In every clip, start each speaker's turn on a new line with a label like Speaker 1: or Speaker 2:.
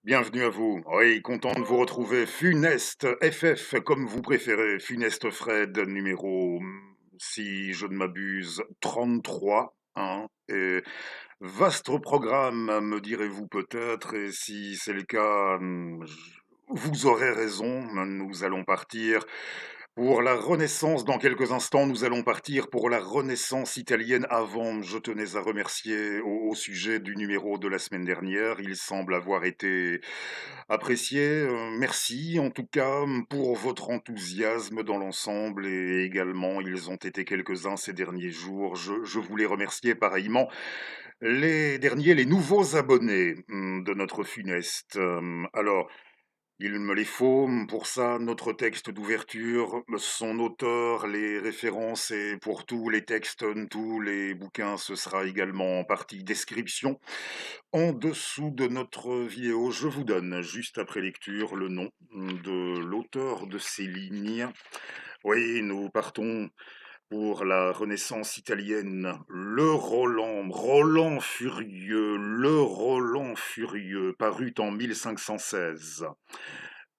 Speaker 1: Bienvenue à vous. Oui, content de vous retrouver. Funeste FF, comme vous préférez. Funeste Fred, numéro, si je ne m'abuse, 33. Hein, et vaste programme, me direz-vous peut-être, et si c'est le cas, vous aurez raison. Nous allons partir pour la Renaissance. Dans quelques instants, nous allons partir pour la Renaissance italienne. Avant, je tenais à remercier au sujet du numéro de la semaine dernière. Il semble avoir été apprécié. Merci en tout cas pour votre enthousiasme dans l'ensemble, et également ils ont été quelques-uns ces derniers jours. Je voulais remercier pareillement les nouveaux abonnés de notre funeste. Alors, il me les faut. Pour ça, notre texte d'ouverture, son auteur, les références, et pour tous les textes, tous les bouquins, ce sera également en partie description. En dessous de notre vidéo, je vous donne, juste après lecture, le nom de l'auteur de ces lignes. Oui, nous partons pour la Renaissance italienne. Le Roland furieux, parut en 1516.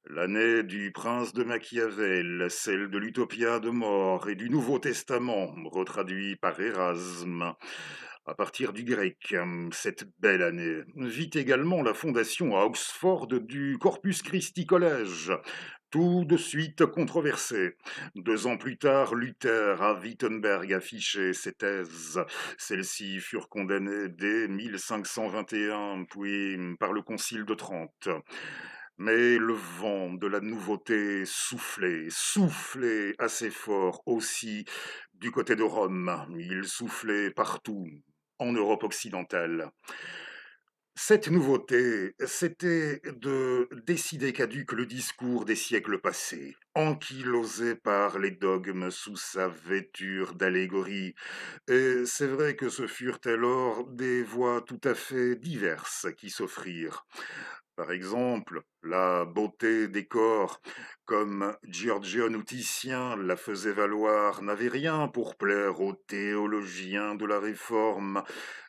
Speaker 1: L'année du prince de Machiavel, celle de l'Utopia de mort et du Nouveau Testament, retraduit par Erasme. À partir du grec, cette belle année vit également la fondation à Oxford du Corpus Christi College, tout de suite controversé. 2 ans plus tard, Luther à Wittenberg affichait ses thèses. Celles-ci furent condamnées dès 1521, puis par le Concile de Trente. Mais le vent de la nouveauté soufflait assez fort aussi du côté de Rome. Il soufflait partout, en Europe occidentale. Cette nouveauté, c'était de décider caduque le discours des siècles passés, ankylosé par les dogmes sous sa vêture d'allégorie. Et c'est vrai que ce furent alors des voies tout à fait diverses qui s'offrirent. Par exemple, la beauté des corps, comme Giorgione ou Titien la faisait valoir, n'avait rien pour plaire aux théologiens de la Réforme,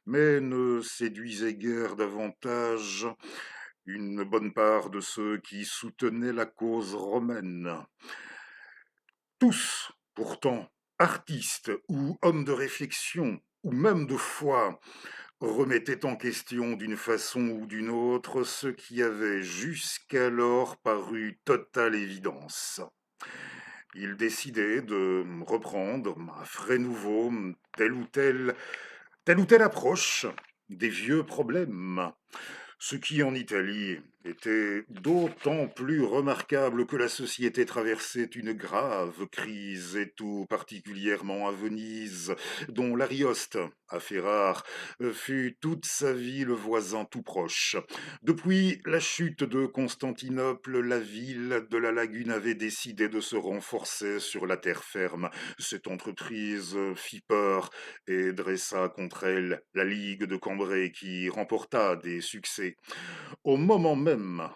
Speaker 1: mais ne séduisait guère davantage une bonne part de ceux qui soutenaient la cause romaine. Tous, pourtant, artistes ou hommes de réflexion, ou même de foi, remettaient en question d'une façon ou d'une autre ce qui avait jusqu'alors paru totale évidence. Ils décidaient de reprendre à frais nouveaux telle ou telle approche des vieux problèmes. Ce qui en Italie était d'autant plus remarquable que la société traversait une grave crise, et tout particulièrement à Venise, dont l'Arioste, affaire rare, fut toute sa vie le voisin tout proche. Depuis la chute de Constantinople, la ville de la Lagune avait décidé de se renforcer sur la terre ferme. Cette entreprise fit peur et dressa contre elle la Ligue de Cambrai, qui remporta des succès. Au moment même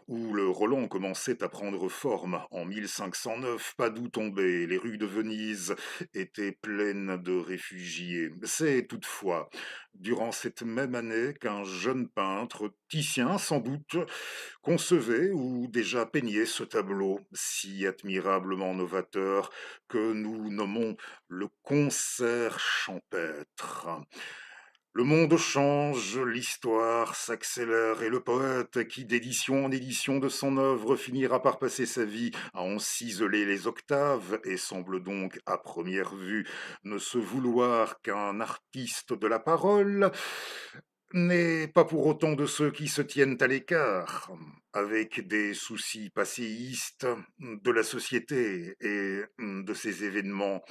Speaker 1: où le Roland commençait à prendre forme, en 1509, Padoue tombait, les rues de Venise étaient pleines de réfugiés. C'est toutefois durant cette même année qu'un jeune peintre, Titien sans doute, concevait ou déjà peignait ce tableau si admirablement novateur que nous nommons le concert champêtre. Le monde change, l'histoire s'accélère, et le poète qui, d'édition en édition de son œuvre, finira par passer sa vie à en ciseler les octaves, et semble donc, à première vue, ne se vouloir qu'un artiste de la parole, n'est pas pour autant de ceux qui se tiennent à l'écart, avec des soucis passéistes de la société et de ses événements.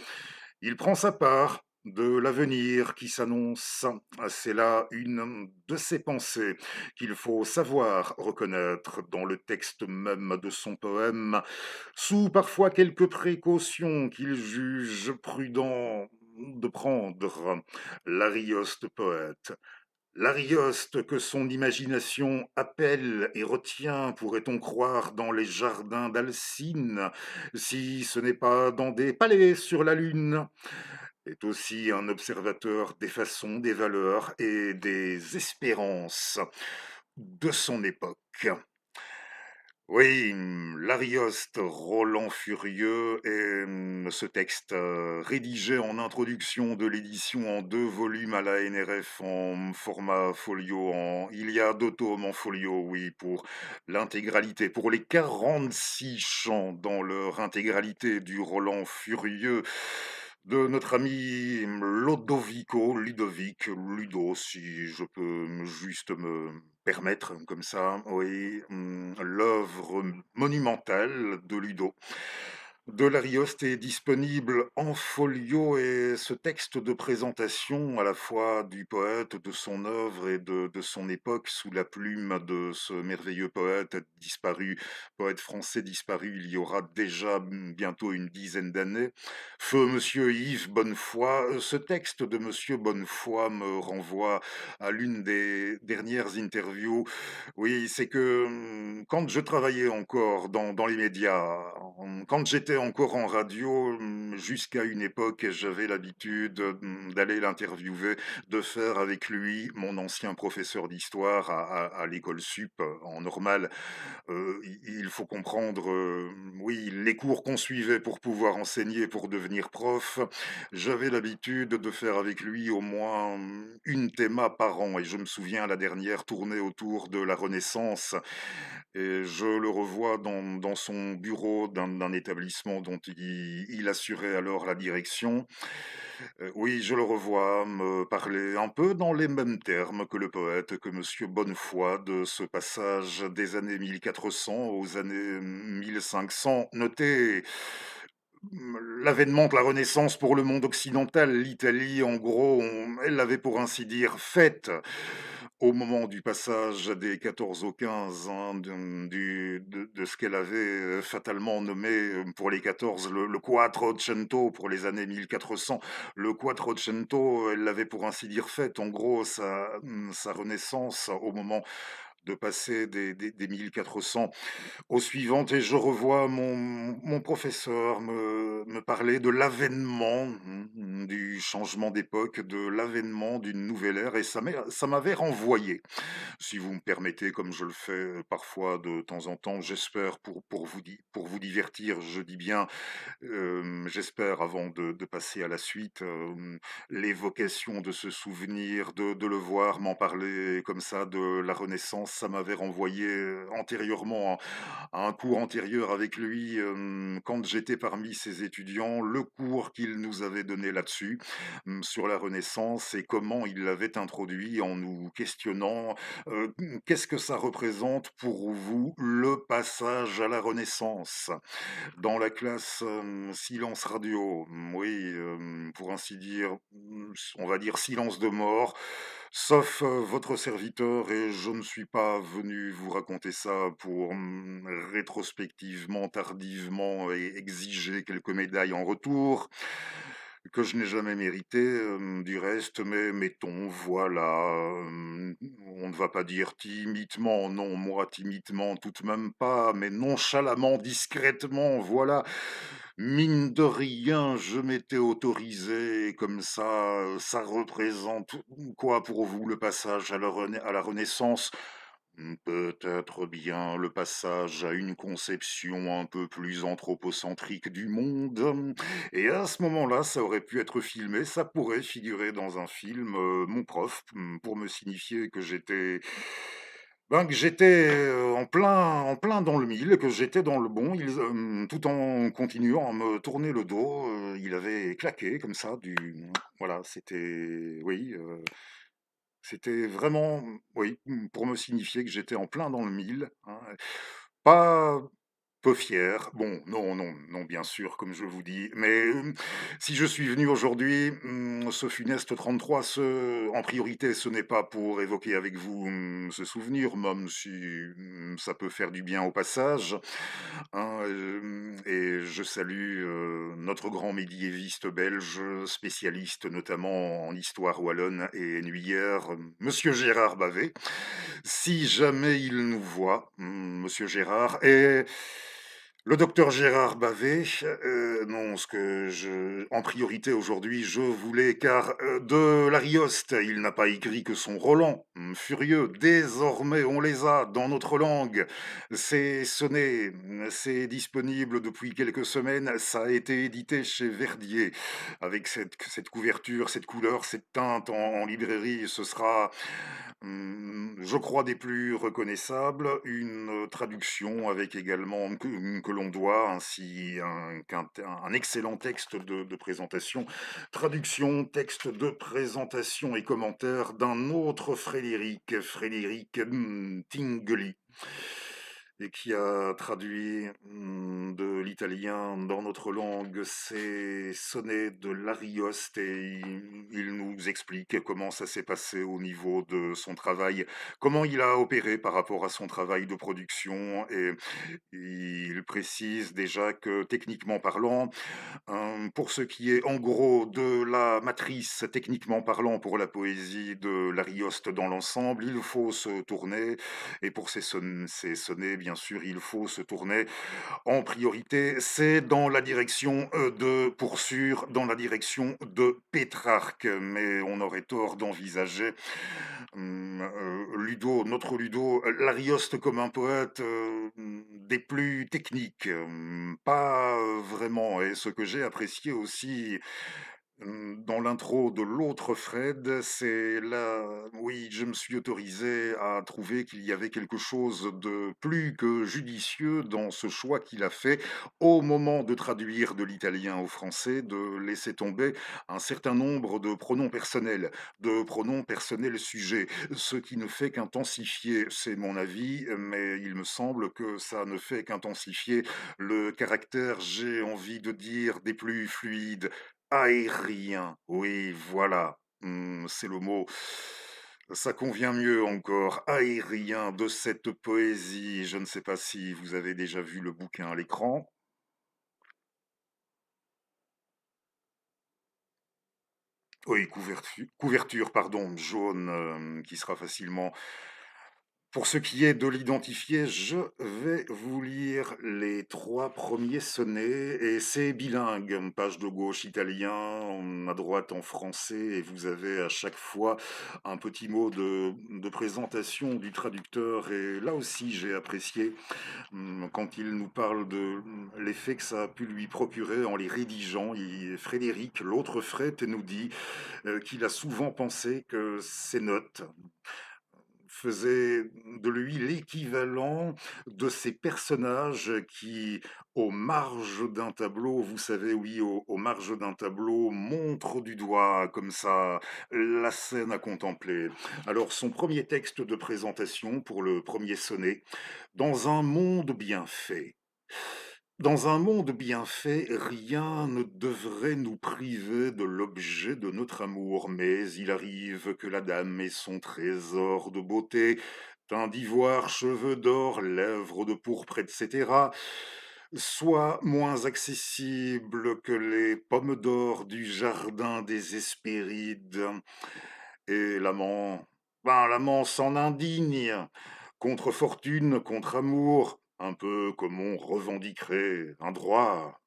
Speaker 1: Il prend sa part de l'avenir qui s'annonce. C'est là une de ses pensées qu'il faut savoir reconnaître dans le texte même de son poème, sous parfois quelques précautions qu'il juge prudent de prendre. L'Arioste poète, l'Arioste que son imagination appelle et retient, pourrait-on croire, dans les jardins d'Alcine, si ce n'est pas dans des palais sur la lune, est aussi un observateur des façons, des valeurs et des espérances de son époque. Oui, l'Arioste Roland Furieux et ce texte, rédigé en introduction de l'édition en 2 volumes à la NRF en format folio, il y a 2 tomes en folio, oui, pour l'intégralité, pour les 46 chants dans leur intégralité du Roland Furieux de notre ami Ludovic, Ludo, si je peux juste me permettre comme ça, oui, l'œuvre monumentale de Ludo. De l'Arioste est disponible en folio et ce texte de présentation à la fois du poète, de son œuvre et de son époque sous la plume de ce merveilleux poète disparu, poète français disparu il y aura déjà bientôt une dizaine d'années, feu Monsieur Yves Bonnefoy. Ce texte de Monsieur Bonnefoy me renvoie à l'une des dernières interviews. Oui, c'est que quand je travaillais encore dans les médias, quand j'étais encore en radio, jusqu'à une époque, j'avais l'habitude d'aller l'interviewer, de faire avec lui mon ancien professeur d'histoire à l'école sup en normal. Il faut comprendre, oui, les cours qu'on suivait pour pouvoir enseigner, pour devenir prof. J'avais l'habitude de faire avec lui au moins une théma par an et je me souviens la dernière tournée autour de la Renaissance et je le revois dans son bureau d'un établissement dont il assurait alors la direction. Oui, je le revois me parler un peu dans les mêmes termes que le poète, que Monsieur Bonnefoy, de ce passage des années 1400 aux années 1500. Notez l'avènement de la Renaissance pour le monde occidental. L'Italie, en gros, elle l'avait pour ainsi dire faite au moment du passage des 14 au 15, hein, de ce qu'elle avait fatalement nommé pour les 14 le Quattrocento pour les années 1400. Le Quattrocento, elle l'avait pour ainsi dire faite. En gros, sa renaissance au moment de passer des 1400 aux suivantes et je revois mon professeur me parler de l'avènement du changement d'époque, de l'avènement d'une nouvelle ère et ça m'avait renvoyé si vous me permettez, comme je le fais parfois de temps en temps, j'espère pour vous divertir, je dis bien, j'espère avant de passer à la suite, l'évocation de ce souvenir, de le voir m'en parler comme ça de la Renaissance, ça m'avait renvoyé antérieurement à un cours antérieur avec lui, quand j'étais parmi ses étudiants, le cours qu'il nous avait donné là-dessus, sur la Renaissance et comment il l'avait introduit en nous questionnant qu'est-ce que ça représente pour vous le passage à la Renaissance? Dans la classe silence radio, oui, pour ainsi dire, on va dire silence de mort, sauf votre serviteur, et je ne suis pas venu vous raconter ça pour rétrospectivement, tardivement, exiger quelques médailles en retour que je n'ai jamais mérité, du reste, mais mettons, voilà, on ne va pas dire timidement, non, moi timidement, tout de même pas, mais nonchalamment, discrètement, voilà. Mine de rien, je m'étais autorisé, comme ça représente quoi pour vous le passage à la Renaissance? Peut-être bien le passage à une conception un peu plus anthropocentrique du monde. Et à ce moment-là, ça aurait pu être filmé, ça pourrait figurer dans un film, mon prof, pour me signifier que j'étais en plein dans le mille, que j'étais dans le bon, tout en continuant à me tourner le dos, il avait claqué comme ça, voilà, c'était, oui, c'était vraiment, oui, pour me signifier que j'étais en plein dans le mille, hein, pas peu fier. Bon, non, non, non, bien sûr, comme je vous dis, mais si je suis venu aujourd'hui, ce funeste 33, en priorité, ce n'est pas pour évoquer avec vous ce souvenir, même si ça peut faire du bien au passage, hein, et je salue notre grand médiéviste belge, spécialiste notamment en histoire wallonne et ennuyère, Monsieur Gérard Bavet, si jamais il nous voit, Monsieur Gérard, et Le docteur Gérard Bavet, non, en priorité aujourd'hui, je voulais, car de l'Arioste, il n'a pas écrit que son Roland, furieux. Désormais, on les a dans notre langue. C'est sonné, c'est disponible depuis quelques semaines. Ça a été édité chez Verdier, avec cette couverture, cette couleur, cette teinte en librairie. Ce sera, je crois, des plus reconnaissables. Une traduction avec également que l'on doit, ainsi un excellent texte de présentation. Traduction, texte de présentation et commentaire d'un autre Frédéric Tinguely, et qui a traduit de l'italien dans notre langue ces sonnets de l'Arioste, et il nous explique comment ça s'est passé au niveau de son travail, comment il a opéré par rapport à son travail de production, et il précise déjà que techniquement parlant, pour ce qui est en gros de la matrice, techniquement parlant, pour la poésie de l'Arioste dans l'ensemble, il faut se tourner, et pour ces sonnets, bien sûr, il faut se tourner en priorité, c'est dans la direction pour sûr, dans la direction de Pétrarque, mais on aurait tort d'envisager notre Ludo, l'Arioste comme un poète des plus techniques, pas vraiment. Et ce que j'ai apprécié aussi dans l'intro de l'autre Fred, c'est là, oui, je me suis autorisé à trouver qu'il y avait quelque chose de plus que judicieux dans ce choix qu'il a fait au moment de traduire de l'italien au français, de laisser tomber un certain nombre de pronoms personnels sujets, ce qui ne fait qu'intensifier, c'est mon avis, mais il me semble que ça ne fait qu'intensifier le caractère, j'ai envie de dire, des plus fluides. Aérien, oui, voilà, c'est le mot. Ça convient mieux encore, aérien, de cette poésie. Je ne sais pas si vous avez déjà vu le bouquin à l'écran. Oui, couverture, pardon, jaune, qui sera facilement. Pour ce qui est de l'identifier, je vais vous lire les 3 premiers sonnets, et c'est bilingue, page de gauche italien, à droite en français, et vous avez à chaque fois un petit mot de présentation du traducteur. Et là aussi, j'ai apprécié quand il nous parle de l'effet que ça a pu lui procurer en les rédigeant. Frédéric, l'autre Fred, nous dit qu'il a souvent pensé que ces notes faisait de lui l'équivalent de ces personnages qui, aux marges d'un tableau, vous savez, oui, aux marges d'un tableau, montrent du doigt, comme ça, la scène à contempler. Alors, son premier texte de présentation pour le premier sonnet, dans un monde bien fait. Dans un monde bien fait, rien ne devrait nous priver de l'objet de notre amour, mais il arrive que la dame ait son trésor de beauté, teint d'ivoire, cheveux d'or, lèvres de pourpre, etc., soit moins accessible que les pommes d'or du jardin des Hespérides. Et l'amant s'en indigne, contre fortune, contre amour, un peu comme on revendiquerait un droit.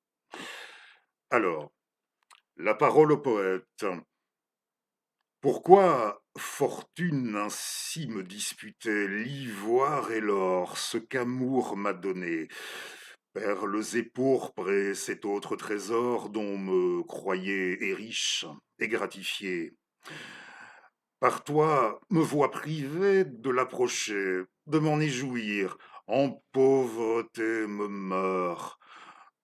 Speaker 1: Alors, la parole au poète. Pourquoi fortune ainsi me disputait l'ivoire et l'or, ce qu'amour m'a donné, perles et pourpres et cet autre trésor dont me croyait et riche et gratifié. Par toi, me vois privé de l'approcher, de m'en éjouir, en pauvreté me meurs.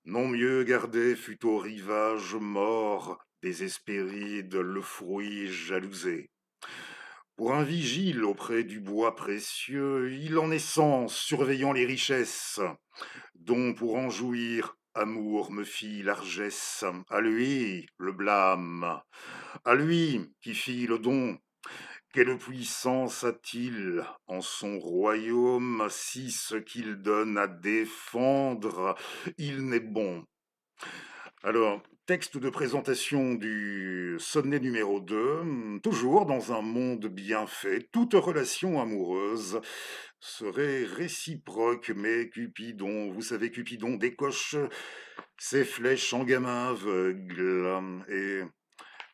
Speaker 1: Non mieux gardé fut au rivage mort des Hespérides le fruit jalousé. Pour un vigile auprès du bois précieux, il en est sens, surveillant les richesses, dont pour en jouir, amour me fit largesse. À lui le blâme, à lui qui fit le don. Quelle puissance a-t-il en son royaume si ce qu'il donne à défendre, il n'est bon? Alors, Texte de présentation du sonnet numéro 2. Toujours dans un monde bien fait, toute relation amoureuse serait réciproque, mais Cupidon, vous savez, Cupidon décoche ses flèches en gamin aveugle, et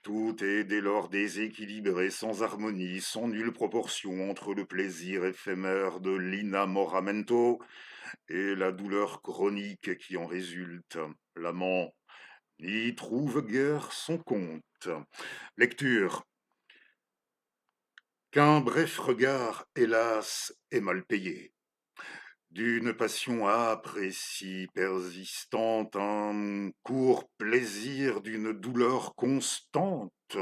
Speaker 1: tout est dès lors déséquilibré, sans harmonie, sans nulle proportion entre le plaisir éphémère de l'inamoramento et la douleur chronique qui en résulte. L'amant n'y trouve guère son compte. Lecture. Qu'un bref regard, hélas, est mal payé. D'une passion âpre et si persistante, un court plaisir d'une douleur constante,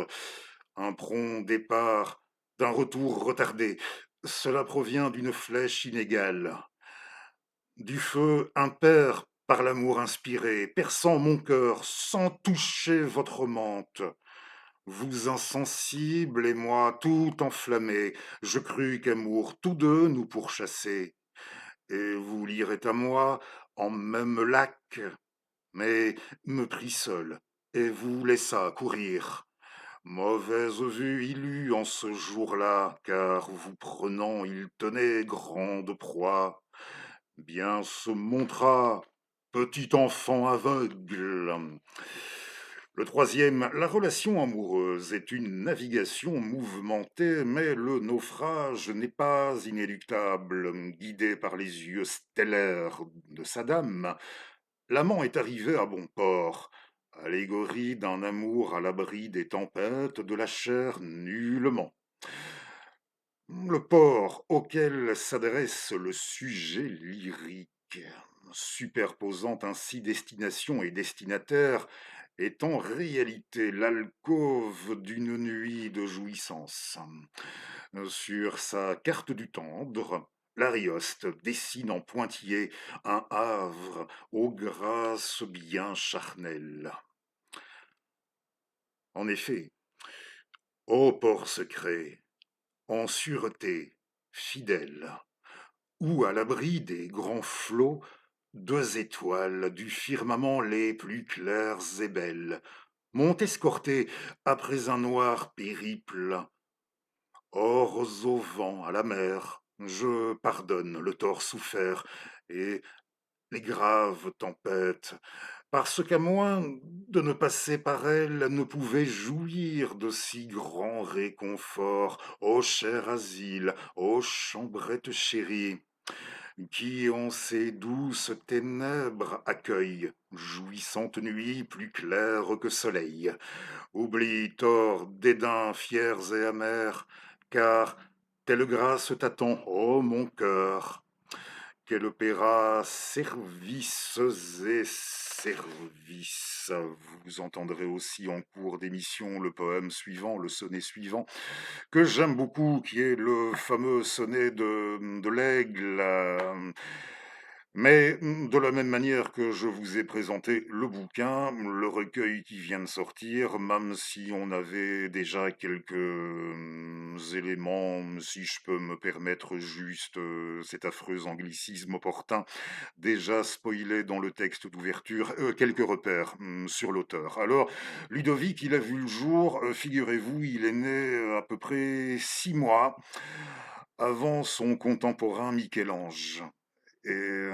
Speaker 1: un prompt départ, d'un retour retardé, cela provient d'une flèche inégale, du feu impair par l'amour inspiré, perçant mon cœur sans toucher votre menthe. Vous insensible et moi tout enflammé, je crus qu'amour tous deux nous pourchassait, et vous lirez à moi en même lac, mais me prit seul, et vous laissa courir. Mauvaise vue il eut en ce jour-là, car vous prenant il tenait grande proie, bien se montra petit enfant aveugle. Le troisième, la relation amoureuse est une navigation mouvementée, mais le naufrage n'est pas inéluctable. Guidé par les yeux stellaires de sa dame, l'amant est arrivé à bon port, allégorie d'un amour à l'abri des tempêtes de la chair nullement. Le port auquel s'adresse le sujet lyrique, superposant ainsi destination et destinataire, est en réalité l'alcôve d'une nuit de jouissance. Sur sa carte du tendre, l'Arioste dessine en pointillé un havre aux grâces bien charnelles. En effet, ô port secret, en sûreté, fidèle, ou à l'abri des grands flots, deux étoiles du firmament les plus claires et belles m'ont escorté après un noir périple. Hors au vent, à la mer, je pardonne le tort souffert et les graves tempêtes, parce qu'à moins de ne passer par elles, ne pouvait jouir de si grands réconforts, ô cher asile, ô chambrette chérie, qui en ces douces ténèbres accueille, jouissante nuit plus claire que soleil. Oublie, tort, dédain, fiers et amers, car telle grâce t'attend, ô mon cœur, qu'elle opéra services et services. Vous entendrez aussi en cours d'émission le poème suivant, le sonnet suivant, que j'aime beaucoup, qui est le fameux sonnet de l'Aigle. Mais de la même manière que je vous ai présenté le bouquin, le recueil qui vient de sortir, même si on avait déjà quelques éléments, si je peux me permettre juste cet affreux anglicisme opportun, déjà spoilé dans le texte d'ouverture, quelques repères sur l'auteur. Alors, Ludovic, il a vu le jour, figurez-vous, il est né à peu près 6 mois avant son contemporain Michel-Ange. Et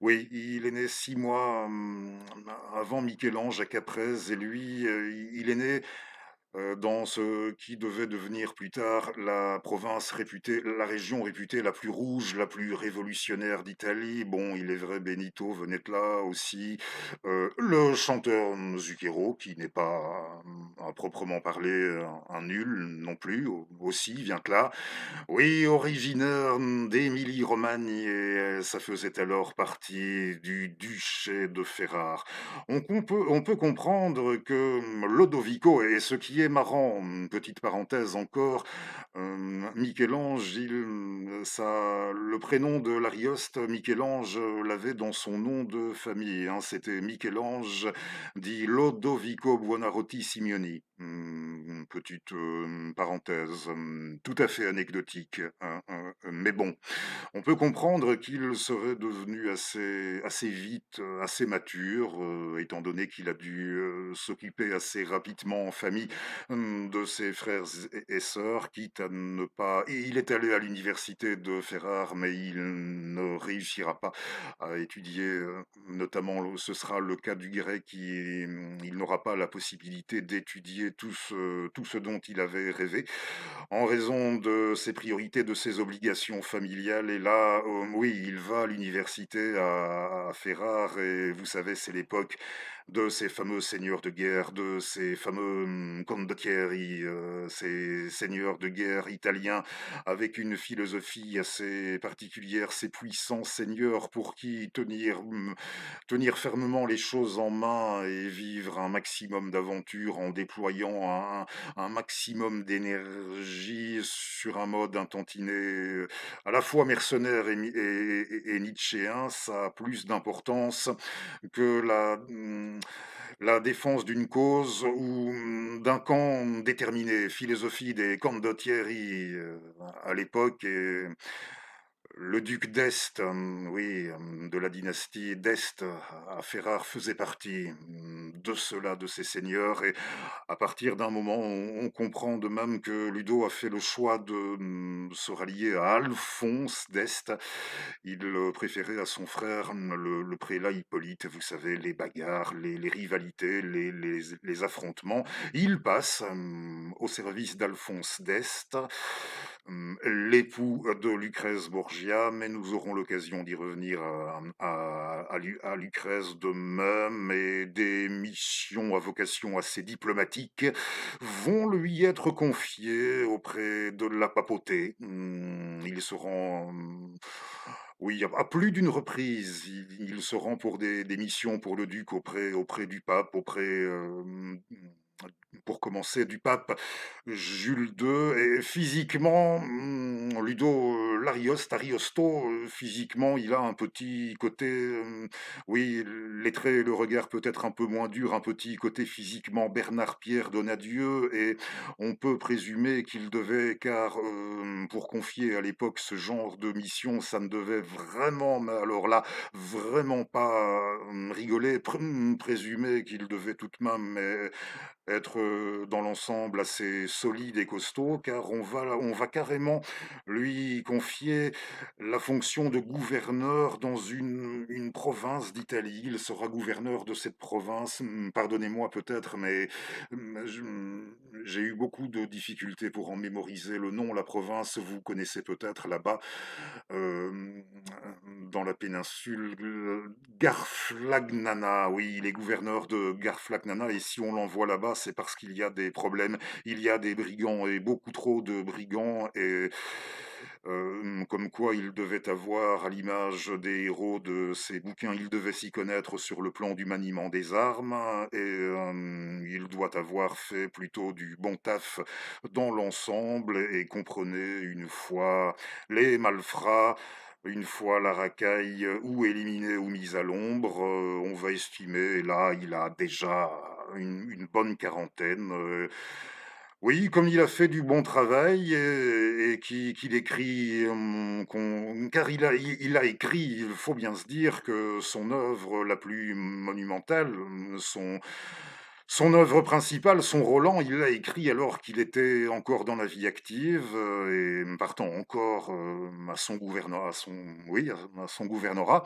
Speaker 1: oui, il est né 6 mois avant Michel-Ange à Caprese, et lui, il est né dans ce qui devait devenir plus tard la province réputée, la région réputée la plus rouge, la plus révolutionnaire d'Italie. Bon, il est vrai, Benito venait de là aussi. Le chanteur Zucchero, qui n'est pas à proprement parler un nul non plus, aussi vient de là. Oui, originaire d'Émilie-Romagne, et ça faisait alors partie du duché de Ferrare. On peut comprendre que Lodovico, et ce qui est marrant, petite parenthèse encore, Michel-Ange, le prénom de l'Arioste, Michel-Ange l'avait dans son nom de famille, hein, c'était Michel-Ange dit Lodovico Buonarroti Simeoni. petite parenthèse tout à fait anecdotique, hein, mais bon, on peut comprendre qu'il serait devenu assez vite, assez mature, étant donné qu'il a dû, s'occuper assez rapidement en famille, de ses frères et sœurs, quitte à ne pas et il est allé à l'université de Ferrare, mais il ne réussira pas à étudier, notamment ce sera le cas du grec il n'aura pas la possibilité d'étudier tout ce dont il avait rêvé en raison de ses priorités, de ses obligations familiales. Et là, oui, il va à l'université à Ferrare et vous savez, c'est l'époque de ces fameux seigneurs de guerre, de ces fameux condottieri, ces seigneurs de guerre italiens avec une philosophie assez particulière, ces puissants seigneurs pour qui tenir fermement les choses en main et vivre un maximum d'aventures en déployant un maximum d'énergie sur un mode un tantinet à la fois mercenaire et nietzschéen, ça a plus d'importance que la défense d'une cause ou d'un camp déterminé. Philosophie des condottieri à l'époque. Et le duc d'Este, oui, de la dynastie d'Este à Ferrare faisait partie de ceux-là, de ces seigneurs. Et à partir d'un moment, on comprend de même que Ludo a fait le choix de se rallier à Alphonse d'Este. Il préférait à son frère, le prélat Hippolyte, vous savez, les bagarres, les rivalités, les affrontements. Il passe au service d'Alphonse d'Este, l'époux de Lucrèce Borgia, mais nous aurons l'occasion d'y revenir à Lucrèce de même, et des missions à vocation assez diplomatique vont lui être confiées auprès de la papauté. Il se rend, oui, à plus d'une reprise, il se rend pour des missions pour le duc auprès du pape, pour commencer, du pape Jules II. Et physiquement, Ludo l'Arioste, Ariosto, physiquement, il a un petit côté, oui, les traits, le regard peut-être un peu moins dur, un petit côté physiquement Bernard-Pierre Donadieu, et on peut présumer qu'il devait, car pour confier à l'époque ce genre de mission, ça ne devait vraiment, mais alors là, vraiment pas rigoler, présumer qu'il devait tout de même être dans l'ensemble assez solide et costaud, car on va carrément lui confier la fonction de gouverneur dans une province d'Italie. Il sera gouverneur de cette province. Pardonnez-moi peut-être, mais j'ai eu beaucoup de difficultés pour en mémoriser le nom. La province, vous connaissez peut-être là-bas, euh, dans la péninsule, Garflagnana. Oui, il est gouverneur de Garflagnana, et si on l'envoie là-bas, c'est parce qu'il y a des problèmes, il y a des brigands, et beaucoup trop de brigands, et comme quoi il devait avoir, à l'image des héros de ses bouquins, il devait s'y connaître sur le plan du maniement des armes, et il doit avoir fait plutôt du bon taf dans l'ensemble, et comprenez, une fois les malfrats, une fois la racaille ou éliminée ou mise à l'ombre, on va estimer, et là il a déjà une bonne quarantaine. Oui, comme il a fait du bon travail et qu'il écrit, car il a écrit, il faut bien se dire que son œuvre la plus monumentale, son œuvre principale, son Roland, il l'a écrit alors qu'il était encore dans la vie active, et partant encore à son gouvernorat, oui, à son gouvernorat.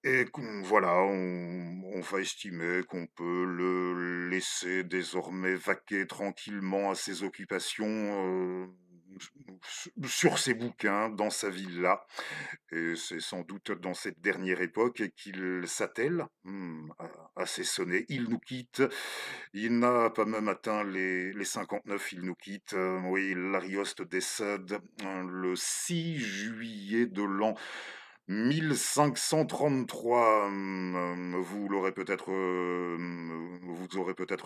Speaker 1: Et voilà, on va estimer qu'on peut le laisser désormais vaquer tranquillement à ses occupations, sur ses bouquins, dans sa villa. Et c'est sans doute dans cette dernière époque qu'il s'attelle à ses sonnets. Il nous quitte. Il n'a pas même atteint les 59, il nous quitte. Oui, l'Arioste décède le 6 juillet de l'an 1533, vous aurez peut-être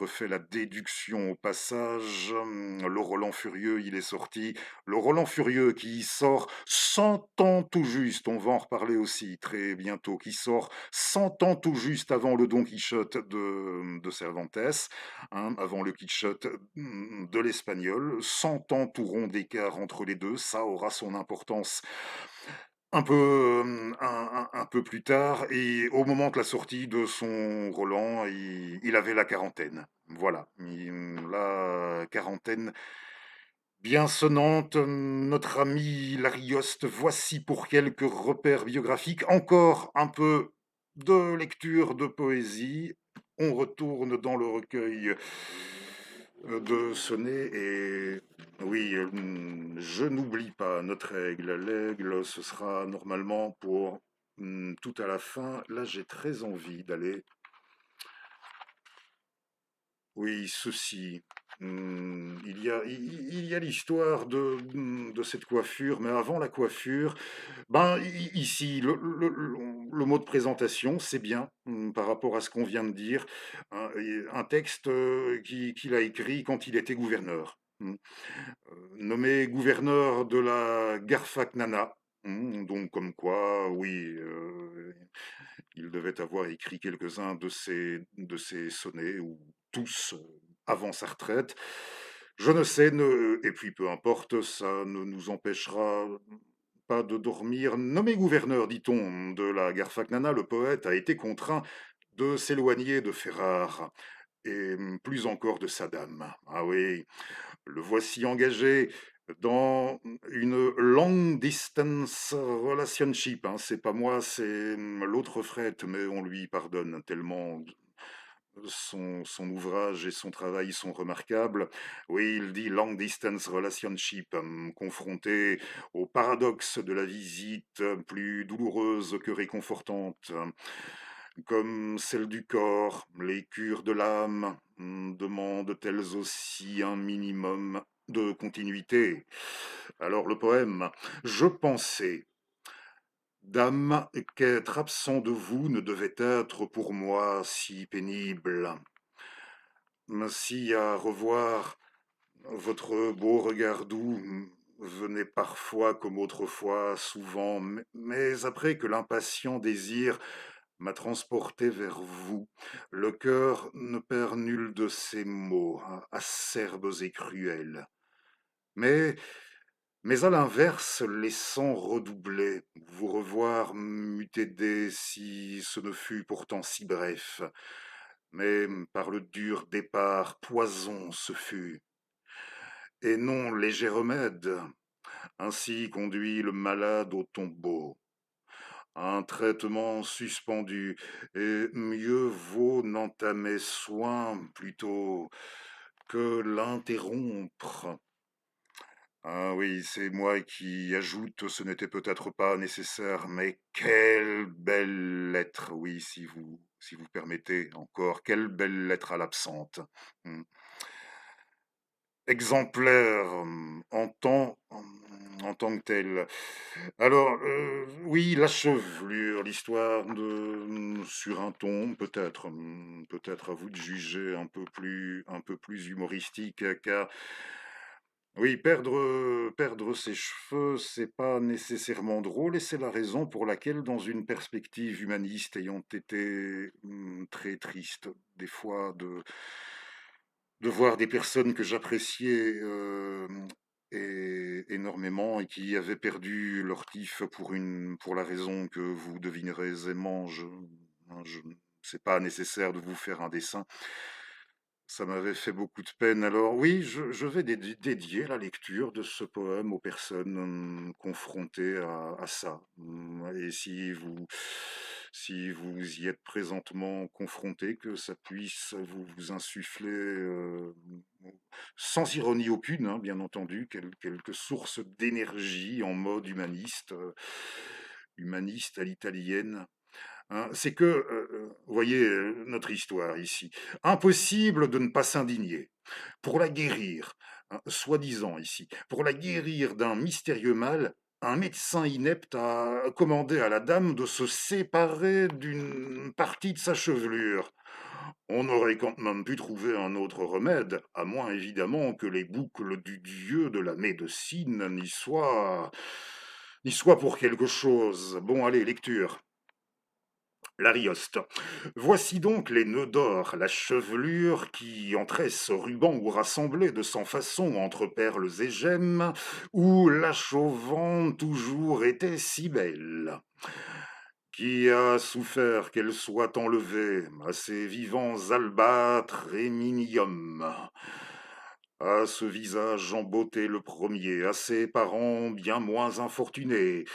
Speaker 1: fait la déduction au passage. Le Roland Furieux, il est sorti. Le Roland Furieux qui sort 100 ans tout juste, on va en reparler aussi très bientôt, qui sort 100 ans tout juste avant le Don Quichotte de Cervantes, hein, avant le Quichotte de l'Espagnol. 100 ans tout rond d'écart entre les deux, ça aura son importance un peu plus tard, et au moment de la sortie de son Roland, il avait la quarantaine. Voilà, la quarantaine bien sonnante. Notre ami Larioste, voici pour quelques repères biographiques. Encore un peu de lecture de poésie. On retourne dans le recueil de Sonnet et oui, je n'oublie pas notre aigle. L'aigle, ce sera normalement pour tout à la fin. Là, j'ai très envie d'aller. Oui, ceci. Il y a l'histoire de cette coiffure, mais avant la coiffure, ben, ici, le mot de présentation, c'est bien par rapport à ce qu'on vient de dire. Un texte qu'il a écrit quand il était gouverneur. Nommé gouverneur de la Garfacnana. Donc, comme quoi, oui, il devait avoir écrit quelques-uns de ses sonnets, ou tous, avant sa retraite. Je ne sais, et puis peu importe, ça ne nous empêchera pas de dormir. Nommé gouverneur, dit-on, de la Garfacnana, le poète a été contraint de s'éloigner de Ferrare, et plus encore de sa dame. Ah oui, le voici engagé dans une long distance relationship, hein. C'est pas moi, c'est l'autre Fred, mais on lui pardonne tellement son ouvrage et son travail sont remarquables. Oui, il dit long distance relationship, confronté au paradoxe de la visite, plus douloureuse que réconfortante, comme celle du corps. Les cures de l'âme demandent-elles aussi un minimum de continuité? Alors le poème: je pensais, dame, qu'être absent de vous ne devait être pour moi si pénible. Si à revoir votre beau regard doux venait parfois comme autrefois, souvent, mais après que l'impatient désir m'a transporté vers vous, le cœur ne perd nul de ses mots, acerbes et cruels. Mais, mais à l'inverse, les sons redoublaient, vous revoir m'eût aidé si ce ne fut pourtant si bref. Mais par le dur départ, poison ce fut, et non léger remède. Ainsi conduit le malade au tombeau. Un traitement suspendu, et mieux vaut n'entamer soin plutôt que l'interrompre. Ah oui, c'est moi qui ajoute, ce n'était peut-être pas nécessaire, mais quelle belle lettre, oui, si vous permettez encore, quelle belle lettre à l'absente. Hmm. Exemplaire en tant que tel. Alors, oui, la chevelure, l'histoire sur un ton, peut-être, peut-être à vous de juger un peu plus humoristique, car oui, perdre ses cheveux, c'est pas nécessairement drôle, et c'est la raison pour laquelle, dans une perspective humaniste ayant été très triste, des fois, de voir des personnes que j'appréciais énormément, et qui avaient perdu leur tif pour la raison que vous devinerez aisément. C'est pas nécessaire de vous faire un dessin. Ça m'avait fait beaucoup de peine. Alors oui, je vais dédier la lecture de ce poème aux personnes confrontées à ça. Et si vous y êtes présentement confrontés, que ça puisse vous insuffler, sans ironie aucune, hein, bien entendu, quelques sources d'énergie en mode humaniste, humaniste à l'italienne. Hein. C'est que, vous voyez, notre histoire ici. Impossible de ne pas s'indigner. Pour la guérir, hein, soi-disant ici, pour la guérir d'un mystérieux mal, Un médecin inepte a commandé à la dame de se séparer d'une partie de sa chevelure. On aurait quand même pu trouver un autre remède, à moins évidemment que les boucles du dieu de la médecine n'y soient pour quelque chose. Bon, allez, lecture. L'Arioste. Voici donc les nœuds d'or, la chevelure qui, en tresse, ruban ou rassemblée de cent façons entre perles et gemmes, où l'achauvant toujours était si belle. Qui a souffert qu'elle soit enlevée à ces vivants albâtres et miniums, à ce visage en beauté le premier, à ses parents bien moins infortunés.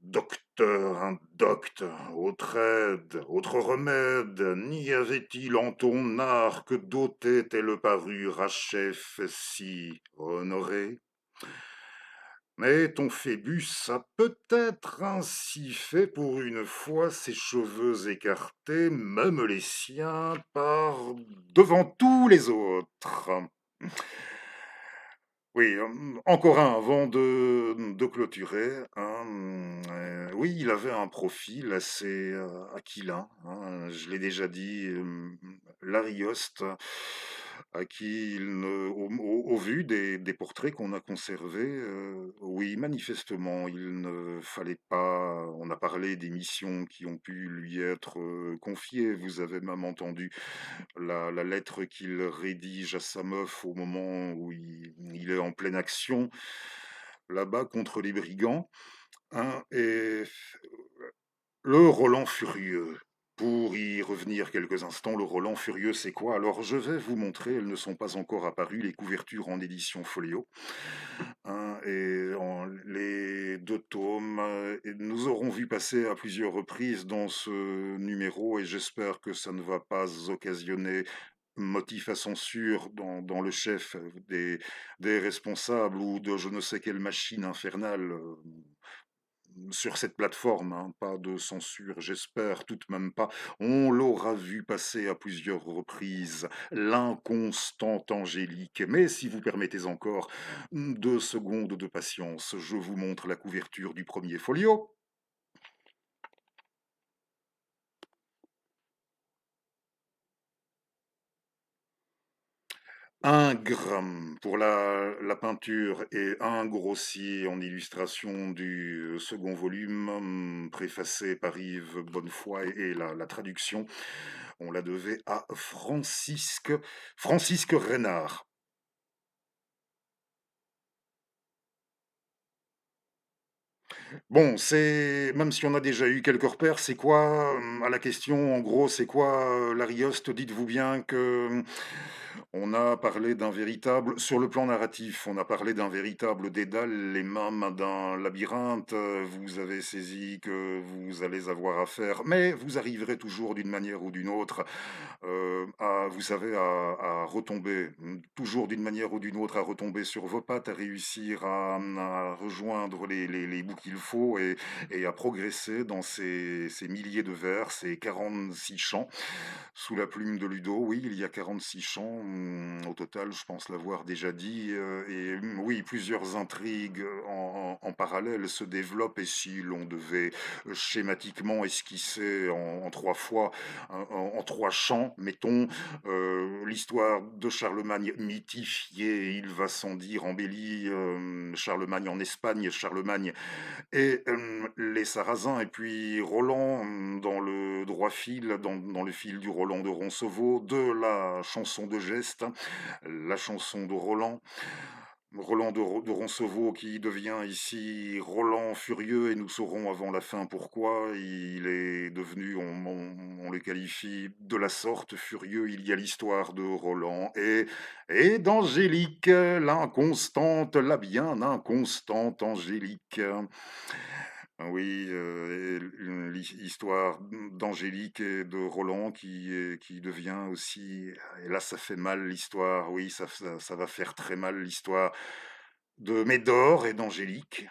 Speaker 1: Docteur, indocte, autre aide, autre remède, n'y avait-il en ton art que doté tel parure à chef si honoré? Mais ton Phébus a peut-être ainsi fait pour une fois ses cheveux écartés, même les siens, par devant tous les autres. Oui, encore un avant de clôturer, hein, oui, il avait un profil assez, aquilin, hein, je l'ai déjà dit, l'Arioste, à qui il ne au vu des portraits qu'on a conservés, oui, manifestement, il ne fallait pas on a parlé des missions qui ont pu lui être, confiées. Vous avez même entendu la lettre qu'il rédige à sa meuf au moment où il est en pleine action, là-bas, contre les brigands, hein, et le Roland furieux. Pour y revenir quelques instants, le Roland furieux, c'est quoi? Alors, je vais vous montrer, elles ne sont pas encore apparues, les couvertures en édition folio, hein, et les deux tomes. Et nous aurons vu passer à plusieurs reprises dans ce numéro, et j'espère que ça ne va pas occasionner motif à censure dans le chef des responsables ou de je ne sais quelle machine infernale sur cette plateforme, hein. Pas de censure, j'espère tout de même pas. On l'aura vu passer à plusieurs reprises, l'inconstante Angélique. Mais si vous permettez encore 2 secondes de patience, je vous montre la couverture du premier folio. Un gramme pour la peinture et un grossier en illustration du second volume, préfacé par Yves Bonnefoy, et la traduction, on la devait à Francisque Reynard. Bon, c'est même si on a déjà eu quelques repères, c'est quoi, à la question, en gros, c'est quoi, l'Arioste? Dites-vous bien que, on a parlé d'un véritable sur le plan narratif, on a parlé d'un véritable dédale, les mains d'un labyrinthe, vous avez saisi que vous allez avoir affaire mais vous arriverez toujours d'une manière ou d'une autre, à vous savez, à retomber, toujours d'une manière ou d'une autre, à retomber sur vos pattes, à réussir à rejoindre les bouts qu'il faut et à progresser dans ces milliers de vers, ces 46 chants sous la plume de Ludo. Oui, il y a 46 chants, au total, je pense l'avoir déjà dit, et oui, plusieurs intrigues en parallèle se développent, et si l'on devait schématiquement esquisser en 3 fois, en 3 chants, mettons, l'histoire de Charlemagne mythifiée, il va sans dire, embellie, Charlemagne en Espagne, Charlemagne et les Sarrasins, et puis Roland, dans le droit fil, dans le fil du Roland de Roncevaux, de la chanson de geste, la chanson de Roland. Roland de Roncevaux qui devient ici Roland furieux, et nous saurons avant la fin pourquoi il est devenu, on le qualifie de la sorte, furieux. Il y a l'histoire de Roland et d'Angélique, l'inconstante, la bien inconstante Angélique. Oui, et l'histoire d'Angélique et de Roland qui devient aussi, et là ça fait mal l'histoire, oui, ça va faire très mal l'histoire de Médor et d'Angélique.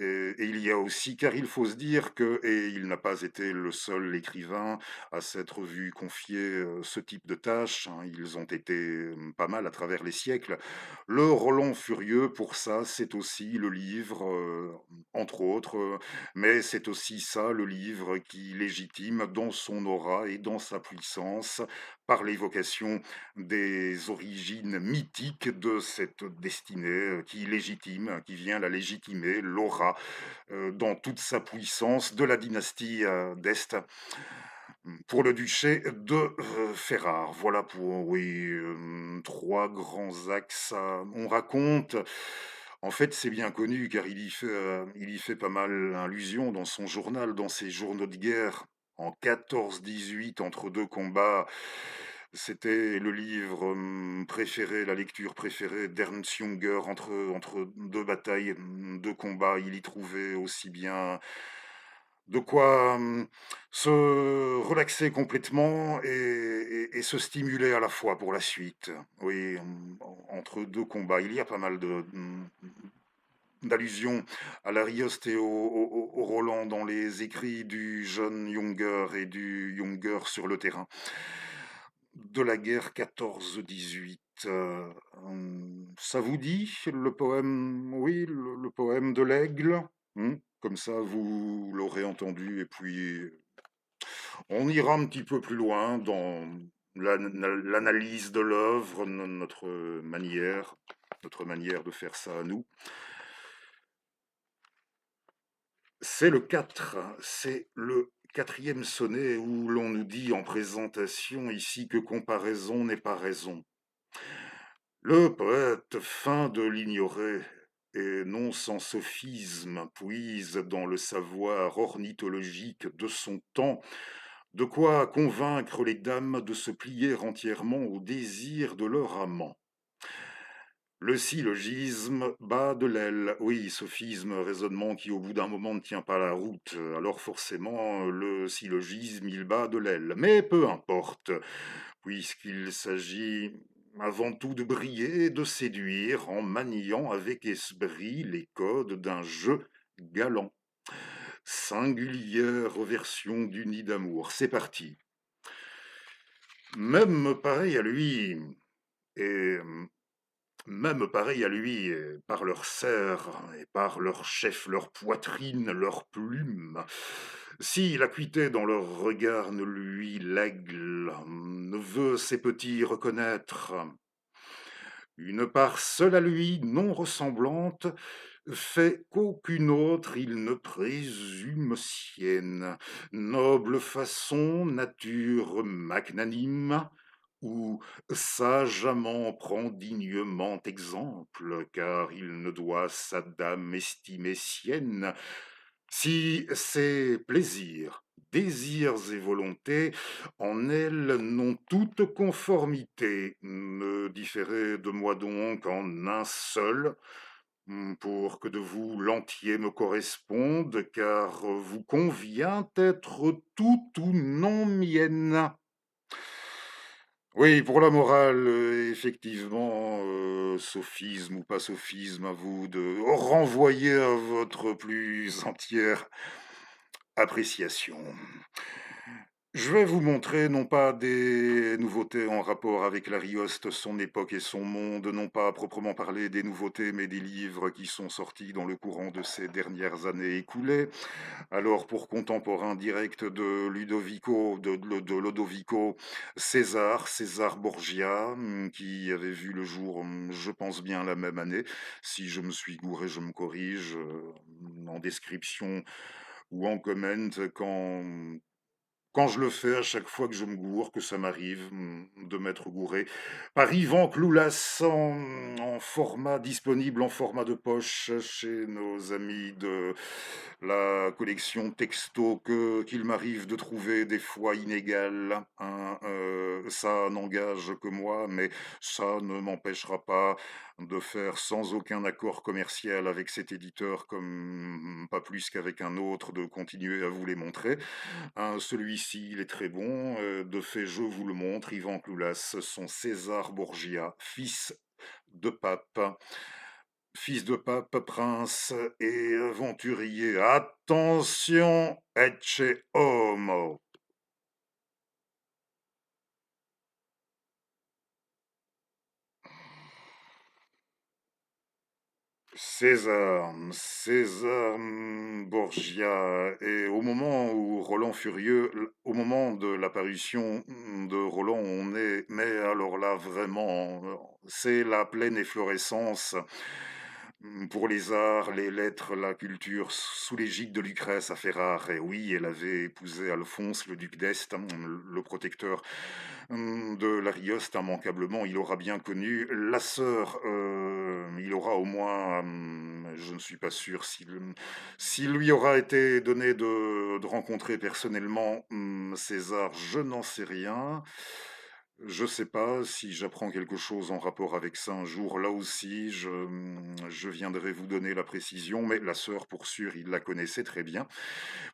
Speaker 1: Et il y a aussi car il faut se dire que et il n'a pas été le seul écrivain à s'être vu confier, ce type de tâches, hein. Ils ont été, pas mal à travers les siècles. Le Roland Furieux, pour ça, c'est aussi le livre, entre autres, mais c'est aussi ça, le livre qui légitime dans son aura et dans sa puissance, par l'évocation des origines mythiques de cette destinée, qui légitime, qui vient la légitimer, l'aura, dans toute sa puissance de la dynastie, d'Este, pour le duché de, Ferrare. Voilà pour, oui, 3 grands axes on raconte en fait, c'est bien connu car il y fait pas mal allusion dans son journal, dans ses journaux de guerre. En 14-18, entre 2 combats, c'était le livre, préféré, la lecture préférée d'Ernst Junger entre 2 batailles, 2 combats. Il y trouvait aussi bien de quoi, se relaxer complètement et se stimuler à la fois pour la suite. Oui, entre 2 combats, il y a pas mal d'allusions à l'Arioste et au Roland dans les écrits du jeune Junger et du Junger sur le terrain de la guerre 14-18. Ça vous dit le poème, oui, le poème de l'aigle? Comme ça, vous l'aurez entendu, et puis on ira un petit peu plus loin dans l'analyse de l'œuvre, notre manière de faire ça à nous. C'est le 4, c'est le quatrième sonnet où l'on nous dit en présentation ici que comparaison n'est pas raison. Le poète feint de l'ignorer et non sans sophisme puise dans le savoir ornithologique de son temps de quoi convaincre les dames de se plier entièrement au désir de leur amant. Le syllogisme bat de l'aile. Oui, sophisme, raisonnement qui au bout d'un moment ne tient pas la route. Alors forcément, le syllogisme, il bat de l'aile. Mais peu importe, puisqu'il s'agit avant tout de briller et de séduire en maniant avec esprit les codes d'un jeu galant. Singulière version du nid d'amour. C'est parti. Même pareil à lui, et même pareil à lui, par leurs serres et par leurs chefs, leur poitrine, leurs plumes. Si l'acuité dans leur regard ne lui l'aigle, ne veut ses petits reconnaître, une part seule à lui, non ressemblante, fait qu'aucune autre il ne présume sienne. Noble façon, nature magnanime, ou sagemment prend dignement exemple, car il ne doit sa dame estimer sienne. Si ses plaisirs, désirs et volontés en elle n'ont toute conformité, me différez de moi donc en un seul, pour que de vous l'entier me corresponde, car vous convient être tout ou non mienne. Oui, pour la morale, effectivement, sophisme ou pas sophisme, à vous de renvoyer à votre plus entière appréciation. Je vais vous montrer non pas des nouveautés en rapport avec l'Arioste, son époque et son monde, non pas à proprement parler des nouveautés, mais des livres qui sont sortis dans le courant de ces dernières années écoulées. Alors, pour contemporain direct de Lodovico, César Borgia, qui avait vu le jour, je pense bien la même année. Si je me suis gouré, je me corrige, en description ou en comment quand je le fais, à chaque fois que je me gourre, que ça m'arrive, de m'être gouré, par Yvan Cloulas en format disponible en format de poche chez nos amis de la collection texto qu'il m'arrive de trouver des fois inégale, hein, ça n'engage que moi, mais ça ne m'empêchera pas de faire sans aucun accord commercial avec cet éditeur, comme pas plus qu'avec un autre, de continuer à vous les montrer. Celui-ci, il est très bon. De fait, je vous le montre. Yvan Cloulas, son César Borgia, fils de pape. fils de pape, prince et aventurier. Attention, ecce homo. César Borgia, et au moment où Roland Furieux, au moment de l'apparition de Roland, on est, mais alors là vraiment, c'est la pleine efflorescence pour les arts, les lettres, la culture, sous l'égide de Lucrèce à Ferrare. Et oui, elle avait épousé Alphonse, le duc d'Este, le protecteur de l'Arioste, immanquablement. Il aura bien connu la sœur, il aura au moins, je ne suis pas sûr s'il lui aura été donné de rencontrer personnellement César, je n'en sais rien. Je sais pas si j'apprends quelque chose en rapport avec ça un jour. Là aussi, je viendrai vous donner la précision, mais la sœur, pour sûr, il la connaissait très bien,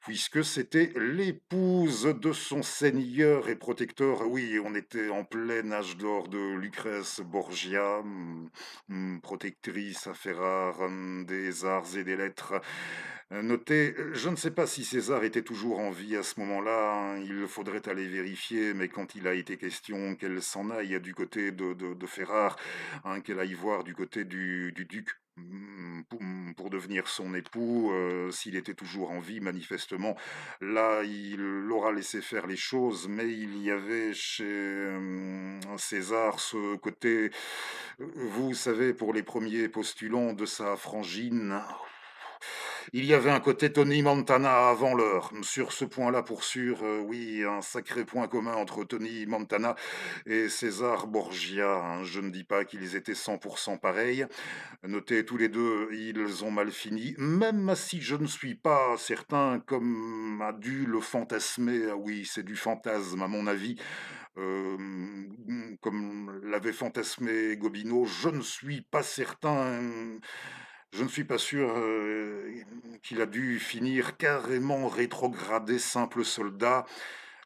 Speaker 1: puisque c'était l'épouse de son seigneur et protecteur. Oui, on était en plein âge d'or de Lucrèce Borgia, protectrice à Ferrare des arts et des lettres. Notez, je ne sais pas si César était toujours en vie à ce moment-là, hein, il faudrait aller vérifier, mais quand il a été question qu'elle s'en aille du côté de Ferrare, hein, qu'elle aille voir du côté du duc pour devenir son époux, s'il était toujours en vie, manifestement, là, il aura laissé faire les choses, mais il y avait chez César ce côté, vous savez, pour les premiers postulants de sa frangine, il y avait un côté Tony Montana avant l'heure. Sur ce point-là, pour sûr, oui, un sacré point commun entre Tony Montana et César Borgia, hein. Je ne dis pas qu'ils étaient 100% pareils. Notez, tous les deux, ils ont mal fini, même si je ne suis pas certain, comme a dû le fantasmer, ah oui, c'est du fantasme à mon avis, comme l'avait fantasmé Gobineau, je ne suis pas sûr qu'il a dû finir carrément rétrogradé simple soldat,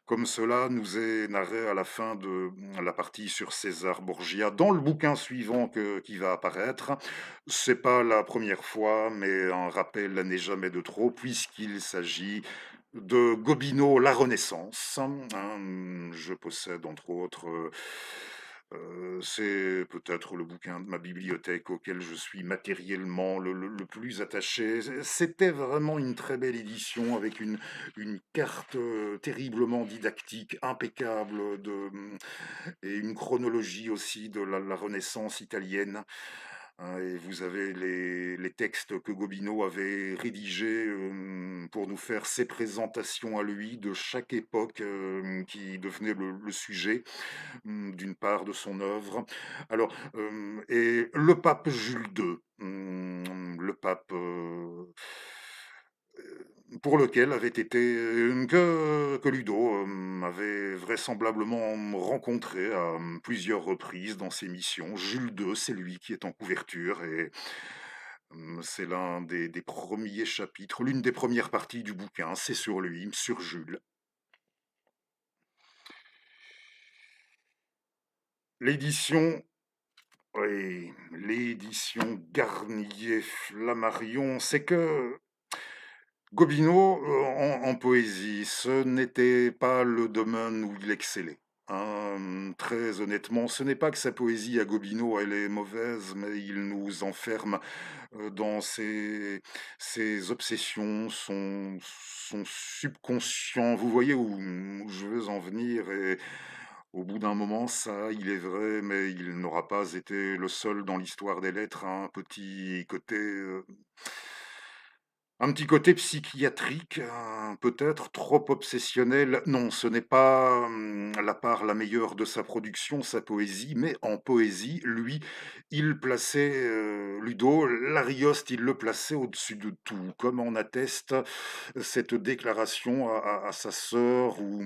Speaker 1: comme cela nous est narré à la fin de la partie sur César Borgia dans le bouquin suivant qui va apparaître. C'est pas la première fois, mais un rappel n'est jamais de trop, puisqu'il s'agit de Gobineau, La Renaissance, hein. Je possède entre autres, c'est peut-être le bouquin de ma bibliothèque auquel je suis matériellement le plus attaché. C'était vraiment une très belle édition avec une carte terriblement didactique, impeccable, et une chronologie aussi de la Renaissance italienne, hein. Et vous avez les textes que Gobineau avait rédigés pour nous faire ses présentations à lui de chaque époque qui devenait le sujet d'une part de son œuvre. Alors, et le pape Jules II, le pape pour lequel avait été que Ludo avait vraisemblablement rencontré à plusieurs reprises dans ses missions. Jules II, c'est lui qui est en couverture et c'est l'un des premiers chapitres, l'une des premières parties du bouquin, c'est sur lui, sur Jules. L'édition, oui, l'édition Garnier-Flammarion, c'est que Gobineau, en poésie, ce n'était pas le domaine où il excellait, hein. Très honnêtement, ce n'est pas que sa poésie à Gobineau, elle est mauvaise, mais il nous enferme dans ses obsessions, son subconscient. Vous voyez où je veux en venir, et au bout d'un moment, ça, il est vrai, mais il n'aura pas été le seul dans l'histoire des lettres à un petit côté psychiatrique, peut-être trop obsessionnel. Non, ce n'est pas la part la meilleure de sa production, sa poésie, mais en poésie, lui, il plaçait Ludo, l'Arioste, il le plaçait au-dessus de tout, comme en atteste cette déclaration à sa sœur ou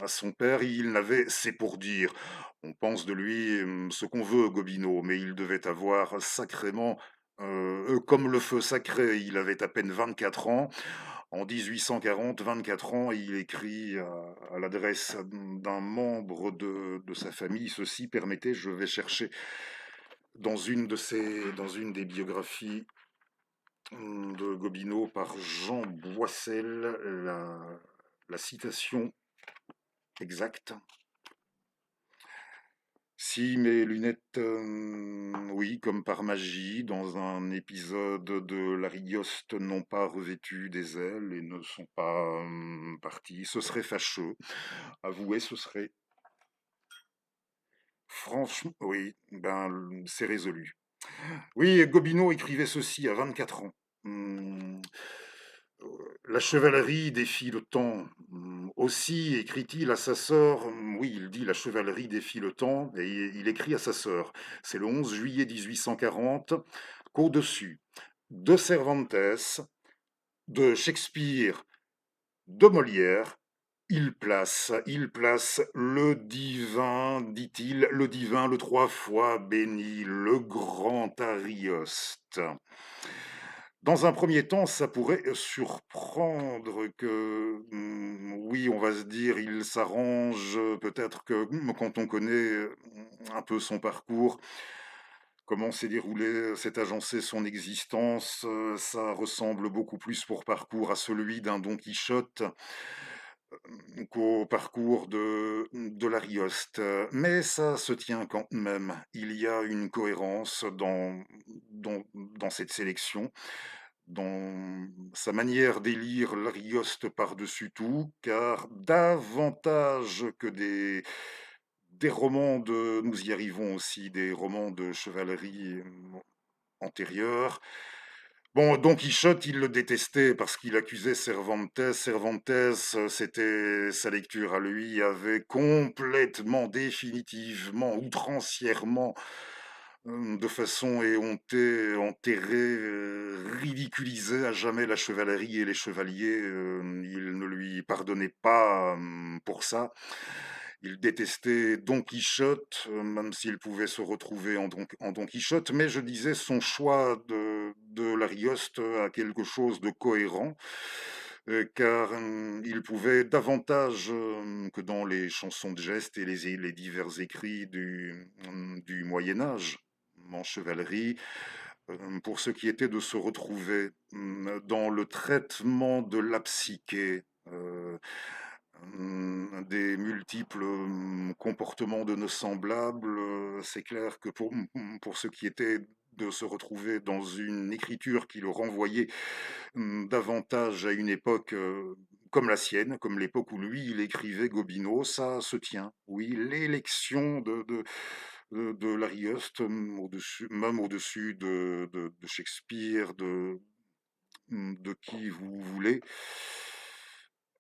Speaker 1: à son père. Il n'avait, c'est pour dire, on pense de lui ce qu'on veut, Gobineau, mais il devait avoir sacrément comme le feu sacré. Il avait à peine 24 ans. En 1840, 24 ans, il écrit à l'adresse d'un membre de sa famille, ceci, permettez, je vais chercher dans une des biographies de Gobineau par Jean Boissel, la citation exacte. Si mes lunettes, oui, comme par magie, dans un épisode de L'Arioste, n'ont pas revêtu des ailes et ne sont pas parties, ce serait fâcheux. Avouez, ce serait franchement, oui, ben c'est résolu. Oui, Gobineau écrivait ceci à 24 ans. Hum, La chevalerie défie le temps. Aussi écrit-il à sa sœur, oui, il dit la chevalerie défie le temps, et il écrit à sa sœur, c'est le 11 juillet 1840, qu'au-dessus de Cervantes, de Shakespeare, de Molière, il place le divin, dit-il, le divin, le trois fois béni, le grand Arioste. Dans un premier temps, ça pourrait surprendre que, oui, on va se dire, il s'arrange, peut-être que quand on connaît un peu son parcours, comment s'est déroulé, s'est agencée son existence, ça ressemble beaucoup plus pour parcours à celui d'un Don Quichotte qu'au parcours de l'Arioste. Mais ça se tient quand même. Il y a une cohérence dans cette sélection, dans sa manière d'élire l'Arioste par-dessus tout, car davantage que des romans de, nous y arrivons aussi, des romans de chevalerie antérieurs. Bon, Don Quichotte, il le détestait parce qu'il accusait Cervantes. Cervantes, c'était sa lecture à lui, avait complètement, définitivement, outrancièrement, de façon éhontée, enterrée, ridiculisé à jamais la chevalerie et les chevaliers. Il ne lui pardonnait pas pour ça. Il détestait Don Quichotte, même s'il pouvait se retrouver en Don Quichotte, mais je disais son choix de l'Arioste a quelque chose de cohérent, car il pouvait davantage que dans les chansons de geste et les divers écrits du Moyen Âge en chevalerie, pour ce qui était de se retrouver dans le traitement de la psyché, des multiples comportements de nos semblables, c'est clair que pour ce qui était de se retrouver dans une écriture qui le renvoyait davantage à une époque comme la sienne, comme l'époque où lui, il écrivait Gobineau, ça se tient. Oui, l'élection de l'Arioste, au-dessus, même au-dessus de Shakespeare, de qui vous voulez,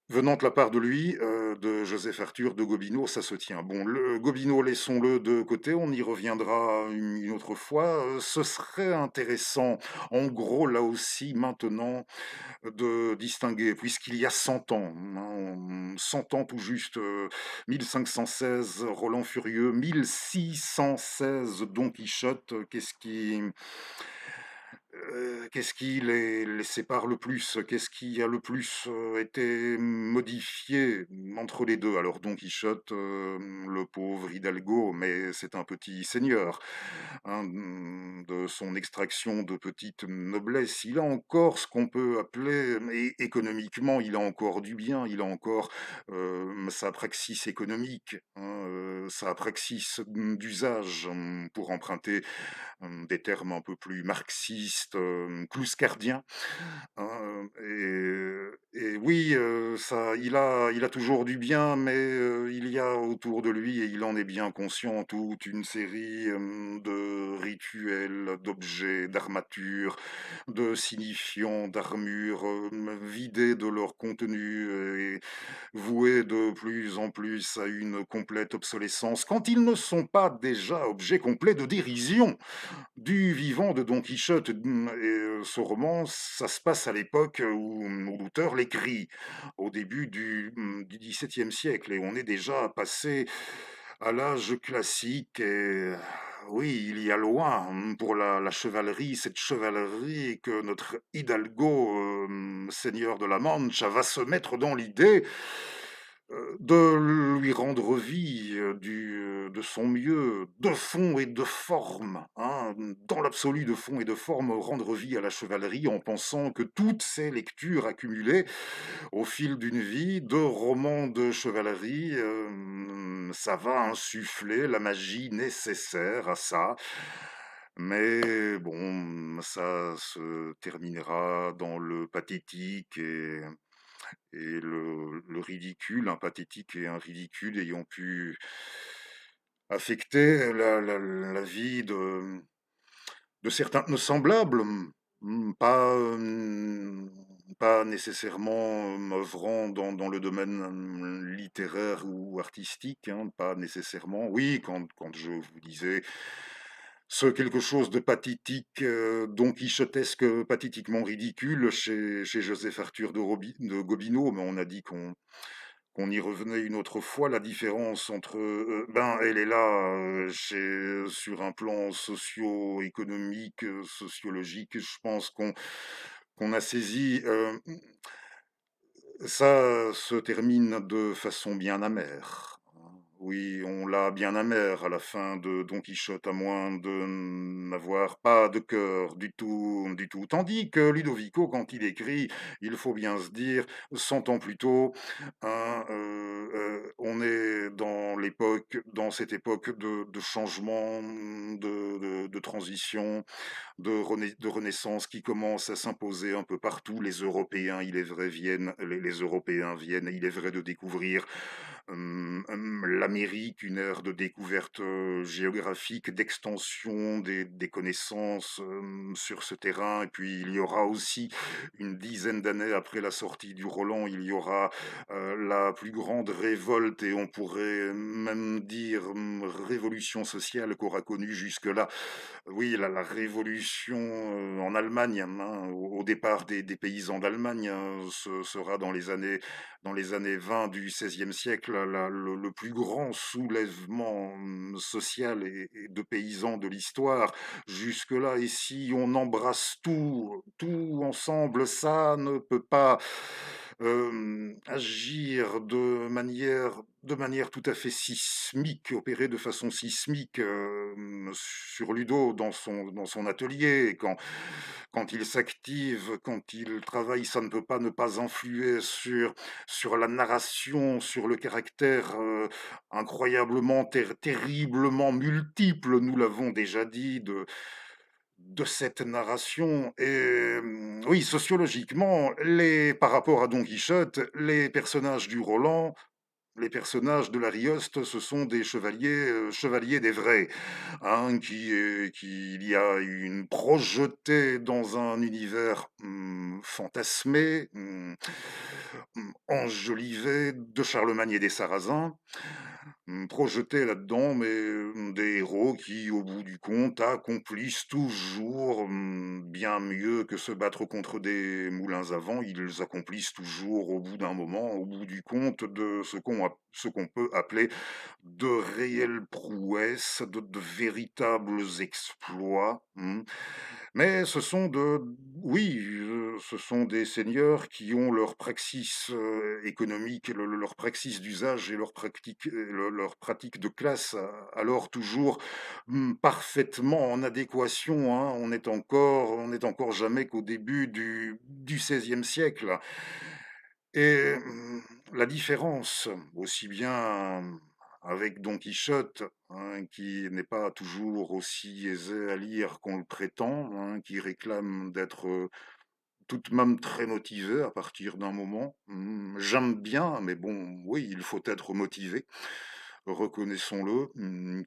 Speaker 1: venant de la part de lui, de Joseph Arthur de Gobineau, ça se tient. Bon, le Gobineau, laissons-le de côté, on y reviendra une autre fois. Ce serait intéressant, en gros, là aussi, maintenant, de distinguer, puisqu'il y a 100 ans, 100 ans tout juste, 1516, Roland Furieux, 1616, Don Quichotte, qu'est-ce qui les sépare le plus? Qu'est-ce qui a le plus été modifié entre les deux? Alors Don Quichotte, le pauvre Hidalgo, mais c'est un petit seigneur, hein, de son extraction de petite noblesse. Il a encore ce qu'on peut appeler, et économiquement, il a encore du bien, il a encore sa praxis économique, hein, sa praxis d'usage, pour emprunter des termes un peu plus marxistes, clouscardiens, hein, et oui, il a toujours du bien, mais il y a autour de lui, et il en est bien conscient, toute une série de rituels, d'objets, d'armatures, de signifiants, d'armures, vidés de leur contenu et voués de plus en plus à une complète obsolescence, quand ils ne sont pas déjà objets complets de dérision du vivant de Don Quichotte. Et ce roman, ça se passe à l'époque où l'auteur l'écrit, au début du XVIIe siècle, et on est déjà passé à l'âge classique. Et oui, il y a loin pour la chevalerie, cette chevalerie que notre Hidalgo, seigneur de la Mancha, va se mettre dans l'idée de lui rendre vie, de son mieux, de fond et de forme, hein, dans l'absolu de fond et de forme, rendre vie à la chevalerie en pensant que toutes ces lectures accumulées au fil d'une vie de romans de chevalerie, ça va insuffler la magie nécessaire à ça. Mais bon, ça se terminera dans le pathétique et le ridicule, un pathétique et un ridicule ayant pu affecter la vie de certains de nos semblables, pas nécessairement œuvrant dans le domaine littéraire ou artistique, hein, pas nécessairement. Oui, quand je vous disais ce quelque chose de pathétique, Don Quichotesque, pathétiquement ridicule chez Joseph Arthur de Gobineau, mais on a dit qu'on y revenait une autre fois. La différence entre, ben, elle est là, sur un plan socio-économique, sociologique. Je pense qu'on a saisi. Ça se termine de façon bien amère. Oui, on l'a bien amère à la fin de Don Quichotte, à moins de n'avoir pas de cœur du tout, du tout. Tandis que Ludovico, quand il écrit, il faut bien se dire, 100 ans plus tôt, hein, on est dans cette époque de changement, de transition, de renaissance qui commence à s'imposer un peu partout. Les Européens, il est vrai, les Européens viennent, il est vrai, de découvrir l'Amérique, une ère de découverte géographique, d'extension des connaissances sur ce terrain. Et puis il y aura aussi une dizaine d'années après la sortie du Roland, il y aura la plus grande révolte, et on pourrait même dire révolution sociale qu'aura connue jusque-là. Oui, la révolution en Allemagne, hein, au départ des paysans d'Allemagne, hein, ce sera dans les années 20 du XVIe siècle, le plus grand soulèvement social et de paysans de l'histoire. Jusque-là, et si on embrasse tout ensemble, ça ne peut pas agir de manière tout à fait sismique, opérer de façon sismique sur Ludo dans son atelier. Quand il s'active, quand il travaille, ça ne peut pas ne pas influer sur la narration, sur le caractère incroyablement, terriblement multiple, nous l'avons déjà dit, de cette narration. Et oui, sociologiquement, par rapport à Don Quichotte, les personnages du Roland, les personnages de l'Arioste, ce sont des chevaliers des vrais, hein, il y a une projetée dans un univers fantasmé, enjolivé de Charlemagne et des Sarrasins, projeté là-dedans, mais des héros qui, au bout du compte, accomplissent toujours bien mieux que se battre contre des moulins à vent. Ils accomplissent toujours, au bout d'un moment, au bout du compte, de ce qu'on peut appeler de réelles prouesses, de véritables exploits. Mais oui, ce sont des seigneurs qui ont leur praxis économique, leur praxis d'usage et leur pratique de classe, alors toujours parfaitement en adéquation, hein. On est encore jamais qu'au début du XVIe siècle. Et la différence, aussi bien avec Don Quichotte, hein, qui n'est pas toujours aussi aisé à lire qu'on le prétend, hein, qui réclame d'être tout de même très motivé à partir d'un moment. J'aime bien, mais bon, oui, il faut être motivé, reconnaissons-le.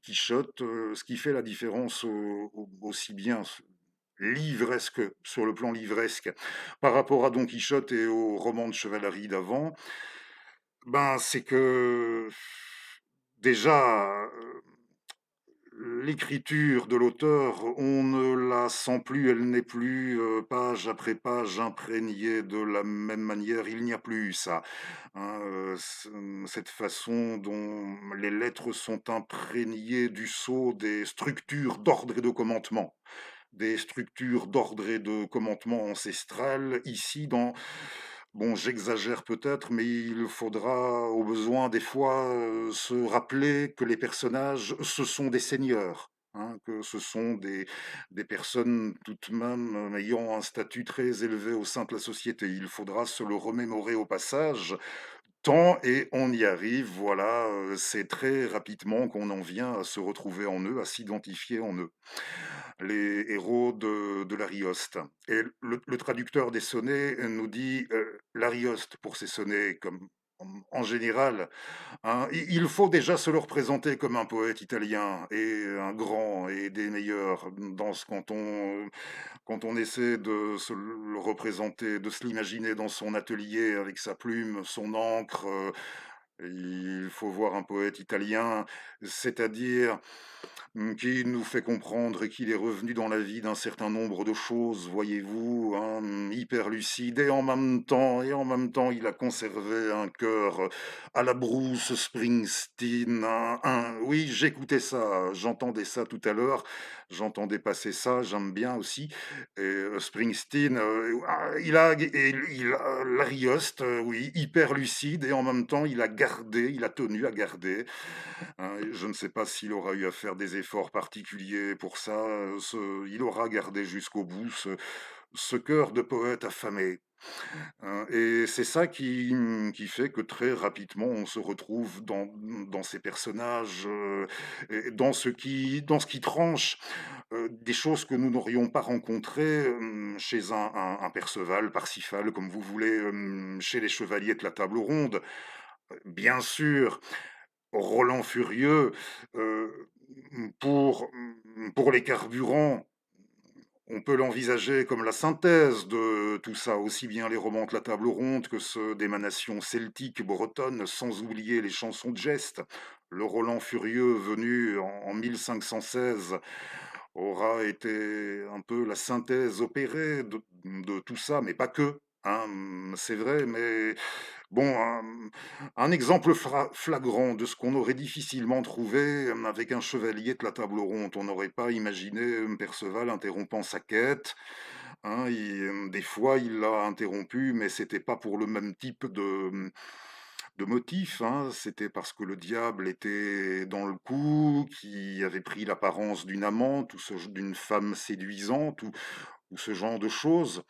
Speaker 1: Quichotte, ce qui fait la différence aussi bien livresque, sur le plan livresque, par rapport à Don Quichotte et aux romans de chevalerie d'avant, ben, c'est que déjà, l'écriture de l'auteur, on ne la sent plus, elle n'est plus page après page imprégnée de la même manière. Il n'y a plus ça, hein, cette façon dont les lettres sont imprégnées du sceau des structures d'ordre et de commandement. Des structures d'ordre et de commandement ancestrales, ici, Bon, j'exagère peut-être, mais il faudra au besoin des fois, se rappeler que les personnages, ce sont des seigneurs, hein, que ce sont des personnes tout de même, ayant un statut très élevé au sein de la société. Il faudra se le remémorer au passage, tant et on y arrive, voilà, c'est très rapidement qu'on en vient à se retrouver en eux, à s'identifier en eux, les héros de l'Arioste. Et le traducteur des sonnets nous dit l'Arioste pour ces sonnets, comme en général, hein, il faut déjà se le représenter comme un poète italien et un grand et des meilleurs dans ce quand on essaie de se le représenter, de se l'imaginer dans son atelier avec sa plume, son encre. Il faut voir un poète italien, c'est-à-dire qui nous fait comprendre qu'il est revenu dans la vie d'un certain nombre de choses, voyez-vous, hein, hyper lucide, et en même temps, il a conservé un cœur à la Bruce Springsteen. Oui, j'écoutais ça, j'entendais ça tout à l'heure, j'entendais passer ça, j'aime bien aussi. Et Springsteen, il a l'Arioste, oui, hyper lucide, et en même temps, il a tenu à garder. Hein, et je ne sais pas s'il aura eu à faire des efforts particuliers pour ça. Il aura gardé jusqu'au bout ce cœur de poète affamé, hein, et c'est ça qui fait que très rapidement on se retrouve dans ces personnages, et dans ce qui tranche des choses que nous n'aurions pas rencontrées chez un Perceval, Parsifal, comme vous voulez, chez les chevaliers de la table ronde. Bien sûr, Roland Furieux, pour les carburants, on peut l'envisager comme la synthèse de tout ça, aussi bien les romans de la table ronde que ceux d'émanation celtique, bretonne, sans oublier les chansons de geste. Le Roland Furieux venu en 1516 aura été un peu la synthèse opérée de tout ça, mais pas que, hein, c'est vrai, mais bon, un exemple flagrant de ce qu'on aurait difficilement trouvé avec un chevalier de la table ronde. On n'aurait pas imaginé Perceval interrompant sa quête, hein, des fois, il l'a interrompu, mais c'était pas pour le même type de motif, hein. C'était parce que le diable était dans le coup, qui avait pris l'apparence d'une amante d'une femme séduisante, ou ce genre de choses.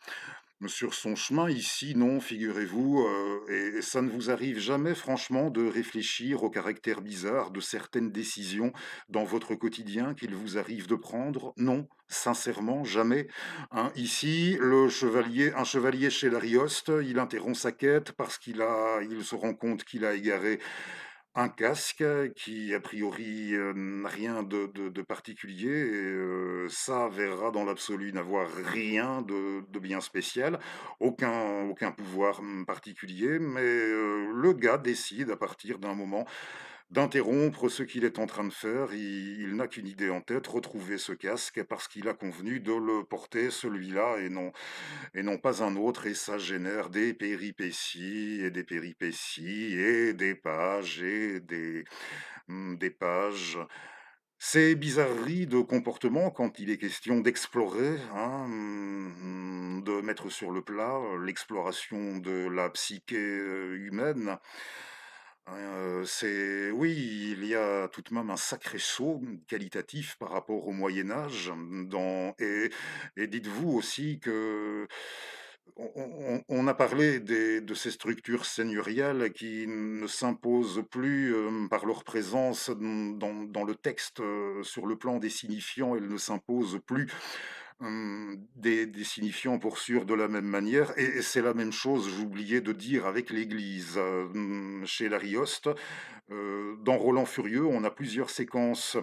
Speaker 1: Sur son chemin ici, non, figurez-vous, et ça ne vous arrive jamais franchement de réfléchir au caractère bizarre de certaines décisions dans votre quotidien qu'il vous arrive de prendre? Non, sincèrement, jamais, hein. Ici, un chevalier chez l'Arioste, il interrompt sa quête parce il se rend compte qu'il a égaré un casque qui, a priori, n'a rien de particulier, et s'avérera dans l'absolu n'avoir rien de bien spécial, aucun pouvoir, particulier, mais le gars décide à partir d'un moment d'interrompre ce qu'il est en train de faire. Il n'a qu'une idée en tête, retrouver ce casque parce qu'il a convenu de le porter, celui-là, et non pas un autre, et ça génère des péripéties et des péripéties et des pages et des pages. Ces bizarreries de comportement quand il est question d'explorer, hein, de mettre sur le plat l'exploration de la psyché humaine. Oui, il y a tout de même un sacré saut qualitatif par rapport au Moyen Âge, et dites-vous aussi que on a parlé de ces structures seigneuriales qui ne s'imposent plus par leur présence dans le texte, sur le plan des signifiants. Elles ne s'imposent plus des signifiants pour sûr de la même manière, et c'est la même chose, j'oubliais de dire, avec l'Église. Chez l'Arioste, dans Roland Furieux, on a plusieurs séquences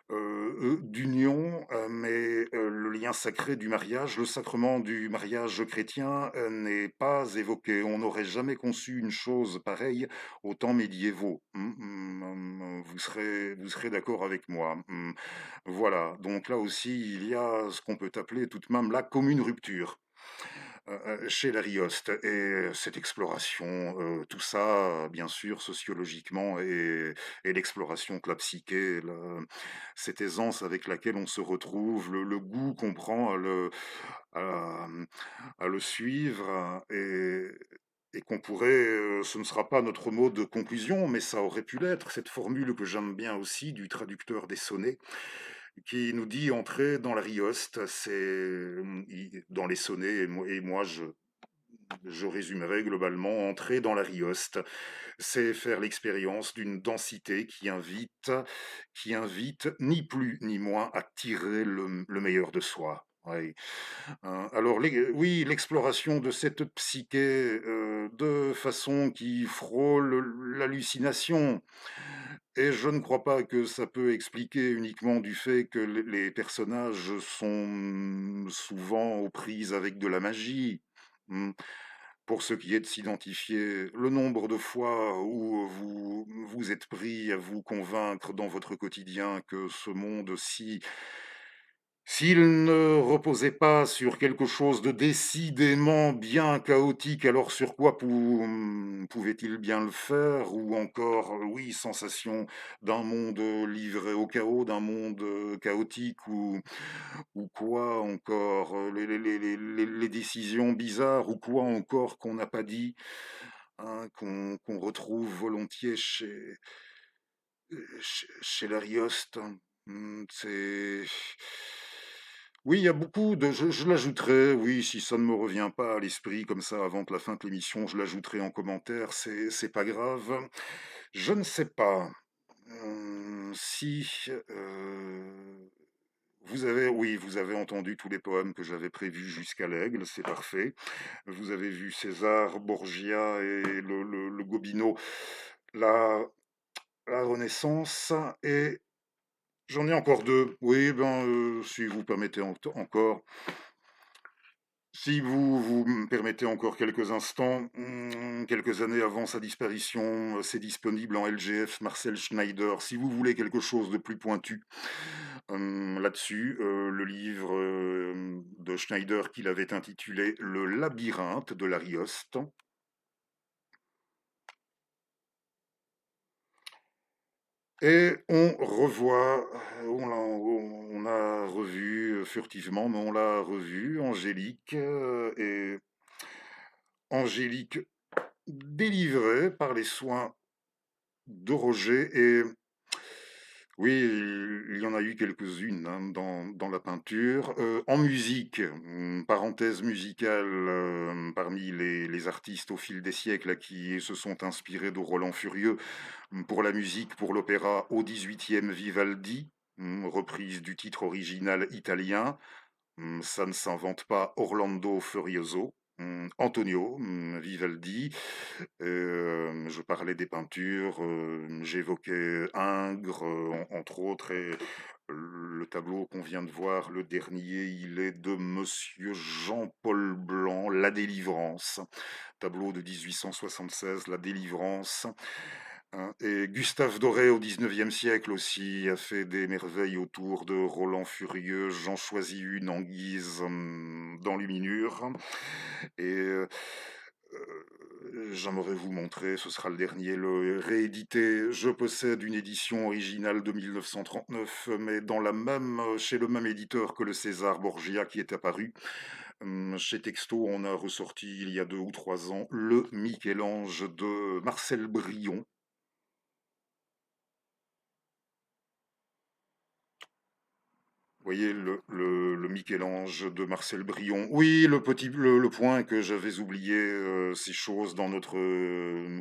Speaker 1: d'union, mais le lien sacré du mariage, le sacrement du mariage chrétien n'est pas évoqué. On n'aurait jamais conçu une chose pareille aux temps médiévaux. Vous serez d'accord avec moi. Voilà, donc là aussi, il y a ce qu'on peut appeler tout de même la commune rupture chez l'Arioste, et cette exploration, tout ça, bien sûr, sociologiquement, et l'exploration de la psyché, cette aisance avec laquelle on se retrouve, le goût qu'on prend à le suivre, et qu'on pourrait, ce ne sera pas notre mot de conclusion, mais ça aurait pu l'être, cette formule que j'aime bien aussi du traducteur des sonnets, qui nous dit entrer dans la rioste, dans les sonnets, et moi je résumerai globalement entrer dans la rioste, c'est faire l'expérience d'une densité qui invite ni plus ni moins à tirer le meilleur de soi. Oui. Alors, oui, l'exploration de cette psyché de façon qui frôle l'hallucination. Et je ne crois pas que ça peut expliquer uniquement du fait que les personnages sont souvent aux prises avec de la magie. Hmm. Pour ce qui est de s'identifier, le nombre de fois où vous vous êtes pris à vous convaincre dans votre quotidien que ce monde, s'il ne reposait pas sur quelque chose de décidément bien chaotique, alors sur quoi pouvait-il bien le faire? Ou encore, oui, sensation d'un monde livré au chaos, d'un monde chaotique, ou quoi encore, les décisions bizarres, ou quoi encore qu'on n'a pas dit, hein, qu'on retrouve volontiers chez l'Arioste. C'est... Oui, il y a beaucoup de... Je l'ajouterai, oui, si ça ne me revient pas à l'esprit comme ça avant que la fin de l'émission, je l'ajouterai en commentaire, c'est pas grave. Je ne sais pas si vous avez entendu tous les poèmes que j'avais prévus jusqu'à l'aigle, c'est parfait. Vous avez vu César, Borgia et le Gobineau, la, la Renaissance, et j'en ai encore deux. Oui, ben, si vous permettez encore, si vous me permettez encore quelques instants, quelques années avant sa disparition, c'est disponible en LGF Marcel Schneider. Si vous voulez quelque chose de plus pointu là-dessus, le livre de Schneider qu'il avait intitulé Le labyrinthe de l'Arioste. Et on a revu furtivement, mais on l'a revu, Angélique délivrée par les soins de Roger. Et oui, il y en a eu quelques-unes hein, dans la peinture. En musique, parenthèse musicale, parmi les artistes au fil des siècles qui se sont inspirés de Roland Furieux, pour la musique, pour l'opéra au XVIIIe Vivaldi, reprise du titre original italien, ça ne s'invente pas, Orlando Furioso. Antonio Vivaldi. Je parlais des peintures, j'évoquais Ingres, entre autres, et le tableau qu'on vient de voir, le dernier, il est de Monsieur Jean-Paul Blanc, La Délivrance, tableau de 1876, La Délivrance. Hein. Et Gustave Doré, au XIXe siècle aussi, a fait des merveilles autour de Roland Furieux. J'en choisis une en guise d'enluminure. Et j'aimerais vous montrer, ce sera le dernier, le réédité. Je possède une édition originale de 1939, mais chez le même éditeur que le César Borgia qui est apparu. Chez Texto, on a ressorti il y a 2 ou 3 ans le Michel-Ange de Marcel Brion. Vous voyez le Michel-Ange de Marcel Brion. Oui, le point que j'avais oublié, ces choses dans notre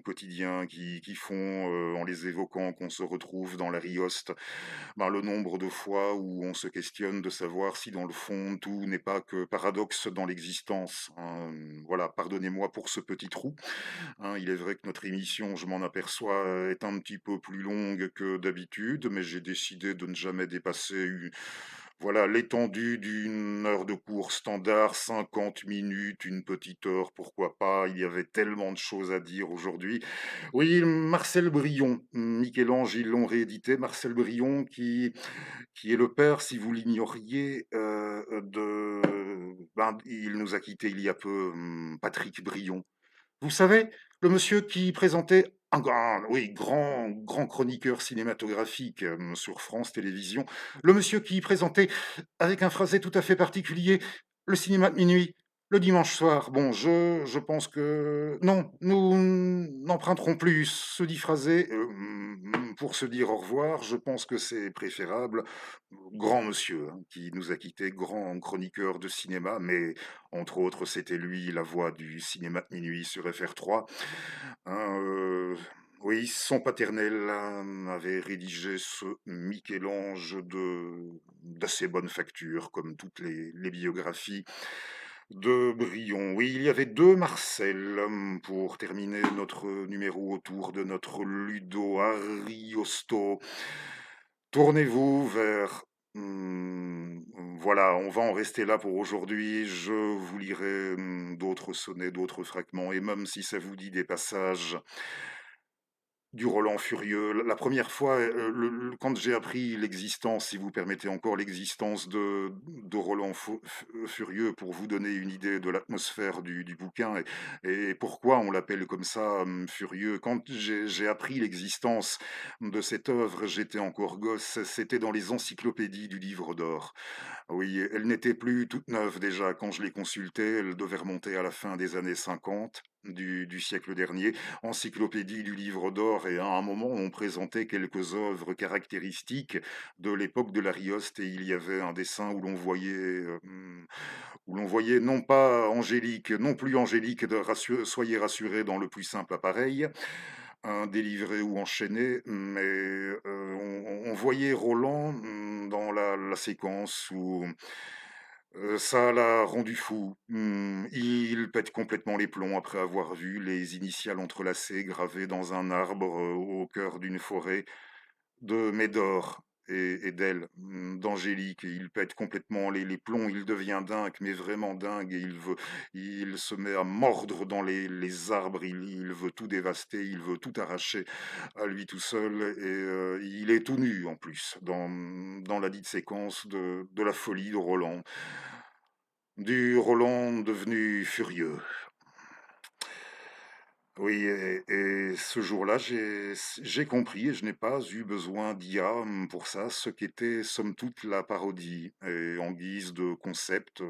Speaker 1: quotidien qui font, en les évoquant, qu'on se retrouve dans la rioste. Ben, le nombre de fois où on se questionne de savoir si dans le fond tout n'est pas que paradoxe dans l'existence. Hein. Voilà, pardonnez-moi pour ce petit trou. Hein. Il est vrai que notre émission, je m'en aperçois, est un petit peu plus longue que d'habitude, mais j'ai décidé de ne jamais dépasser voilà, l'étendue d'une heure de cours standard, 50 minutes, une petite heure, pourquoi pas. Il y avait tellement de choses à dire aujourd'hui. Oui, Marcel Brion, Michel-Ange, ils l'ont réédité. Marcel Brion, qui est le père, si vous l'ignoriez, il nous a quittés il y a peu, Patrick Brion. Vous savez, le monsieur qui présentait un grand chroniqueur cinématographique sur France Télévisions, le monsieur qui présentait avec un phrasé tout à fait particulier le cinéma de minuit. Le dimanche soir, bon, je pense que non, nous n'emprunterons plus ce dit phrasé, pour se dire au revoir. Je pense que c'est préférable. Grand monsieur, hein, qui nous a quittés, grand chroniqueur de cinéma, mais entre autres, c'était lui la voix du cinéma de minuit sur FR3. Hein, oui, son paternel, hein, avait rédigé ce Michel-Ange d'assez bonne facture, comme toutes les biographies de Brion. Oui, il y avait 2 Marcel, pour terminer notre numéro autour de notre Ludo Ariosto. Tournez-vous vers voilà, on va en rester là pour aujourd'hui. Je vous lirai, d'autres sonnets, d'autres fragments et même si ça vous dit des passages du Roland Furieux. La première fois, quand j'ai appris l'existence, si vous permettez encore, l'existence de Roland Furieux, pour vous donner une idée de l'atmosphère du bouquin et pourquoi on l'appelle comme ça, Furieux. Quand j'ai appris l'existence de cette œuvre, j'étais encore gosse, c'était dans les encyclopédies du Livre d'or. Oui, elle n'était plus toute neuve déjà quand je l'ai consultée, elle devait remonter à la fin des années 50 du siècle dernier. Encyclopédie du Livre d'or, et à un moment on présentait quelques œuvres caractéristiques de l'époque de l'Arioste et il y avait un dessin où l'on voyait non pas Angélique, non plus Angélique, soyez rassurés, dans le plus simple appareil, un délivré ou enchaîné, mais on voyait Roland, dans la séquence où ça l'a rendu fou. Il pète complètement les plombs après avoir vu les initiales entrelacées gravées dans un arbre, au cœur d'une forêt de Médor et d'elle, d'Angélique. Il pète complètement les plombs, il devient dingue, mais vraiment dingue, et il se met à mordre dans les arbres, il veut tout dévaster, il veut tout arracher à lui tout seul, et il est tout nu en plus dans la dite séquence de la folie de Roland. Du Roland devenu furieux. Oui, et ce jour-là, j'ai compris, et je n'ai pas eu besoin d'IA, pour ça, ce qu'était somme toute la parodie, et en guise de concept,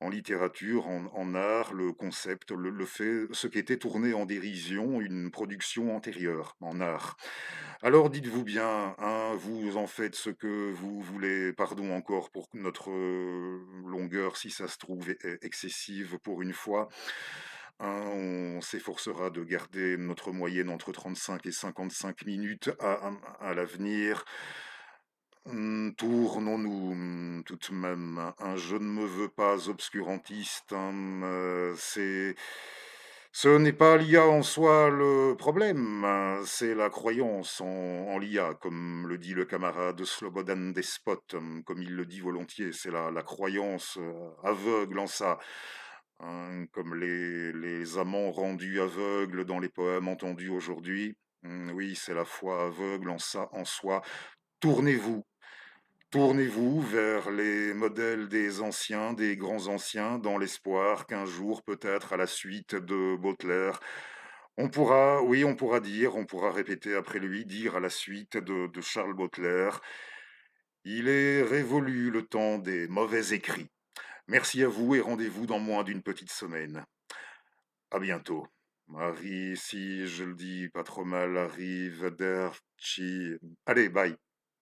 Speaker 1: en littérature, en art, le concept, le fait, ce qui était tourné en dérision, une production antérieure en art. Alors dites-vous bien, hein, vous en faites ce que vous voulez. Pardon encore pour notre longueur, si ça se trouve, est excessive pour une fois. Hein, on s'efforcera de garder notre moyenne entre 35 et 55 minutes à l'avenir. Tournons-nous, tout de même, hein. Je ne me veux pas obscurantiste, hein, ce n'est pas l'IA en soi le problème, hein, c'est la croyance en l'IA, comme le dit le camarade Slobodan Despot, comme il le dit volontiers, c'est la croyance aveugle en ça, hein, comme les amants rendus aveugles dans les poèmes entendus aujourd'hui. Oui, c'est la foi aveugle en ça, en soi. Tournez-vous. Tournez-vous vers les modèles des anciens, des grands anciens, dans l'espoir qu'un jour, peut-être à la suite de Baudelaire, on pourra, oui, on pourra dire, on pourra répéter après lui, dire à la suite de Charles Baudelaire, il est révolu le temps des mauvais écrits. Merci à vous et rendez-vous dans moins d'une petite semaine. À bientôt. Marie, si je le dis pas trop mal, arrive, Derchi. Allez, bye.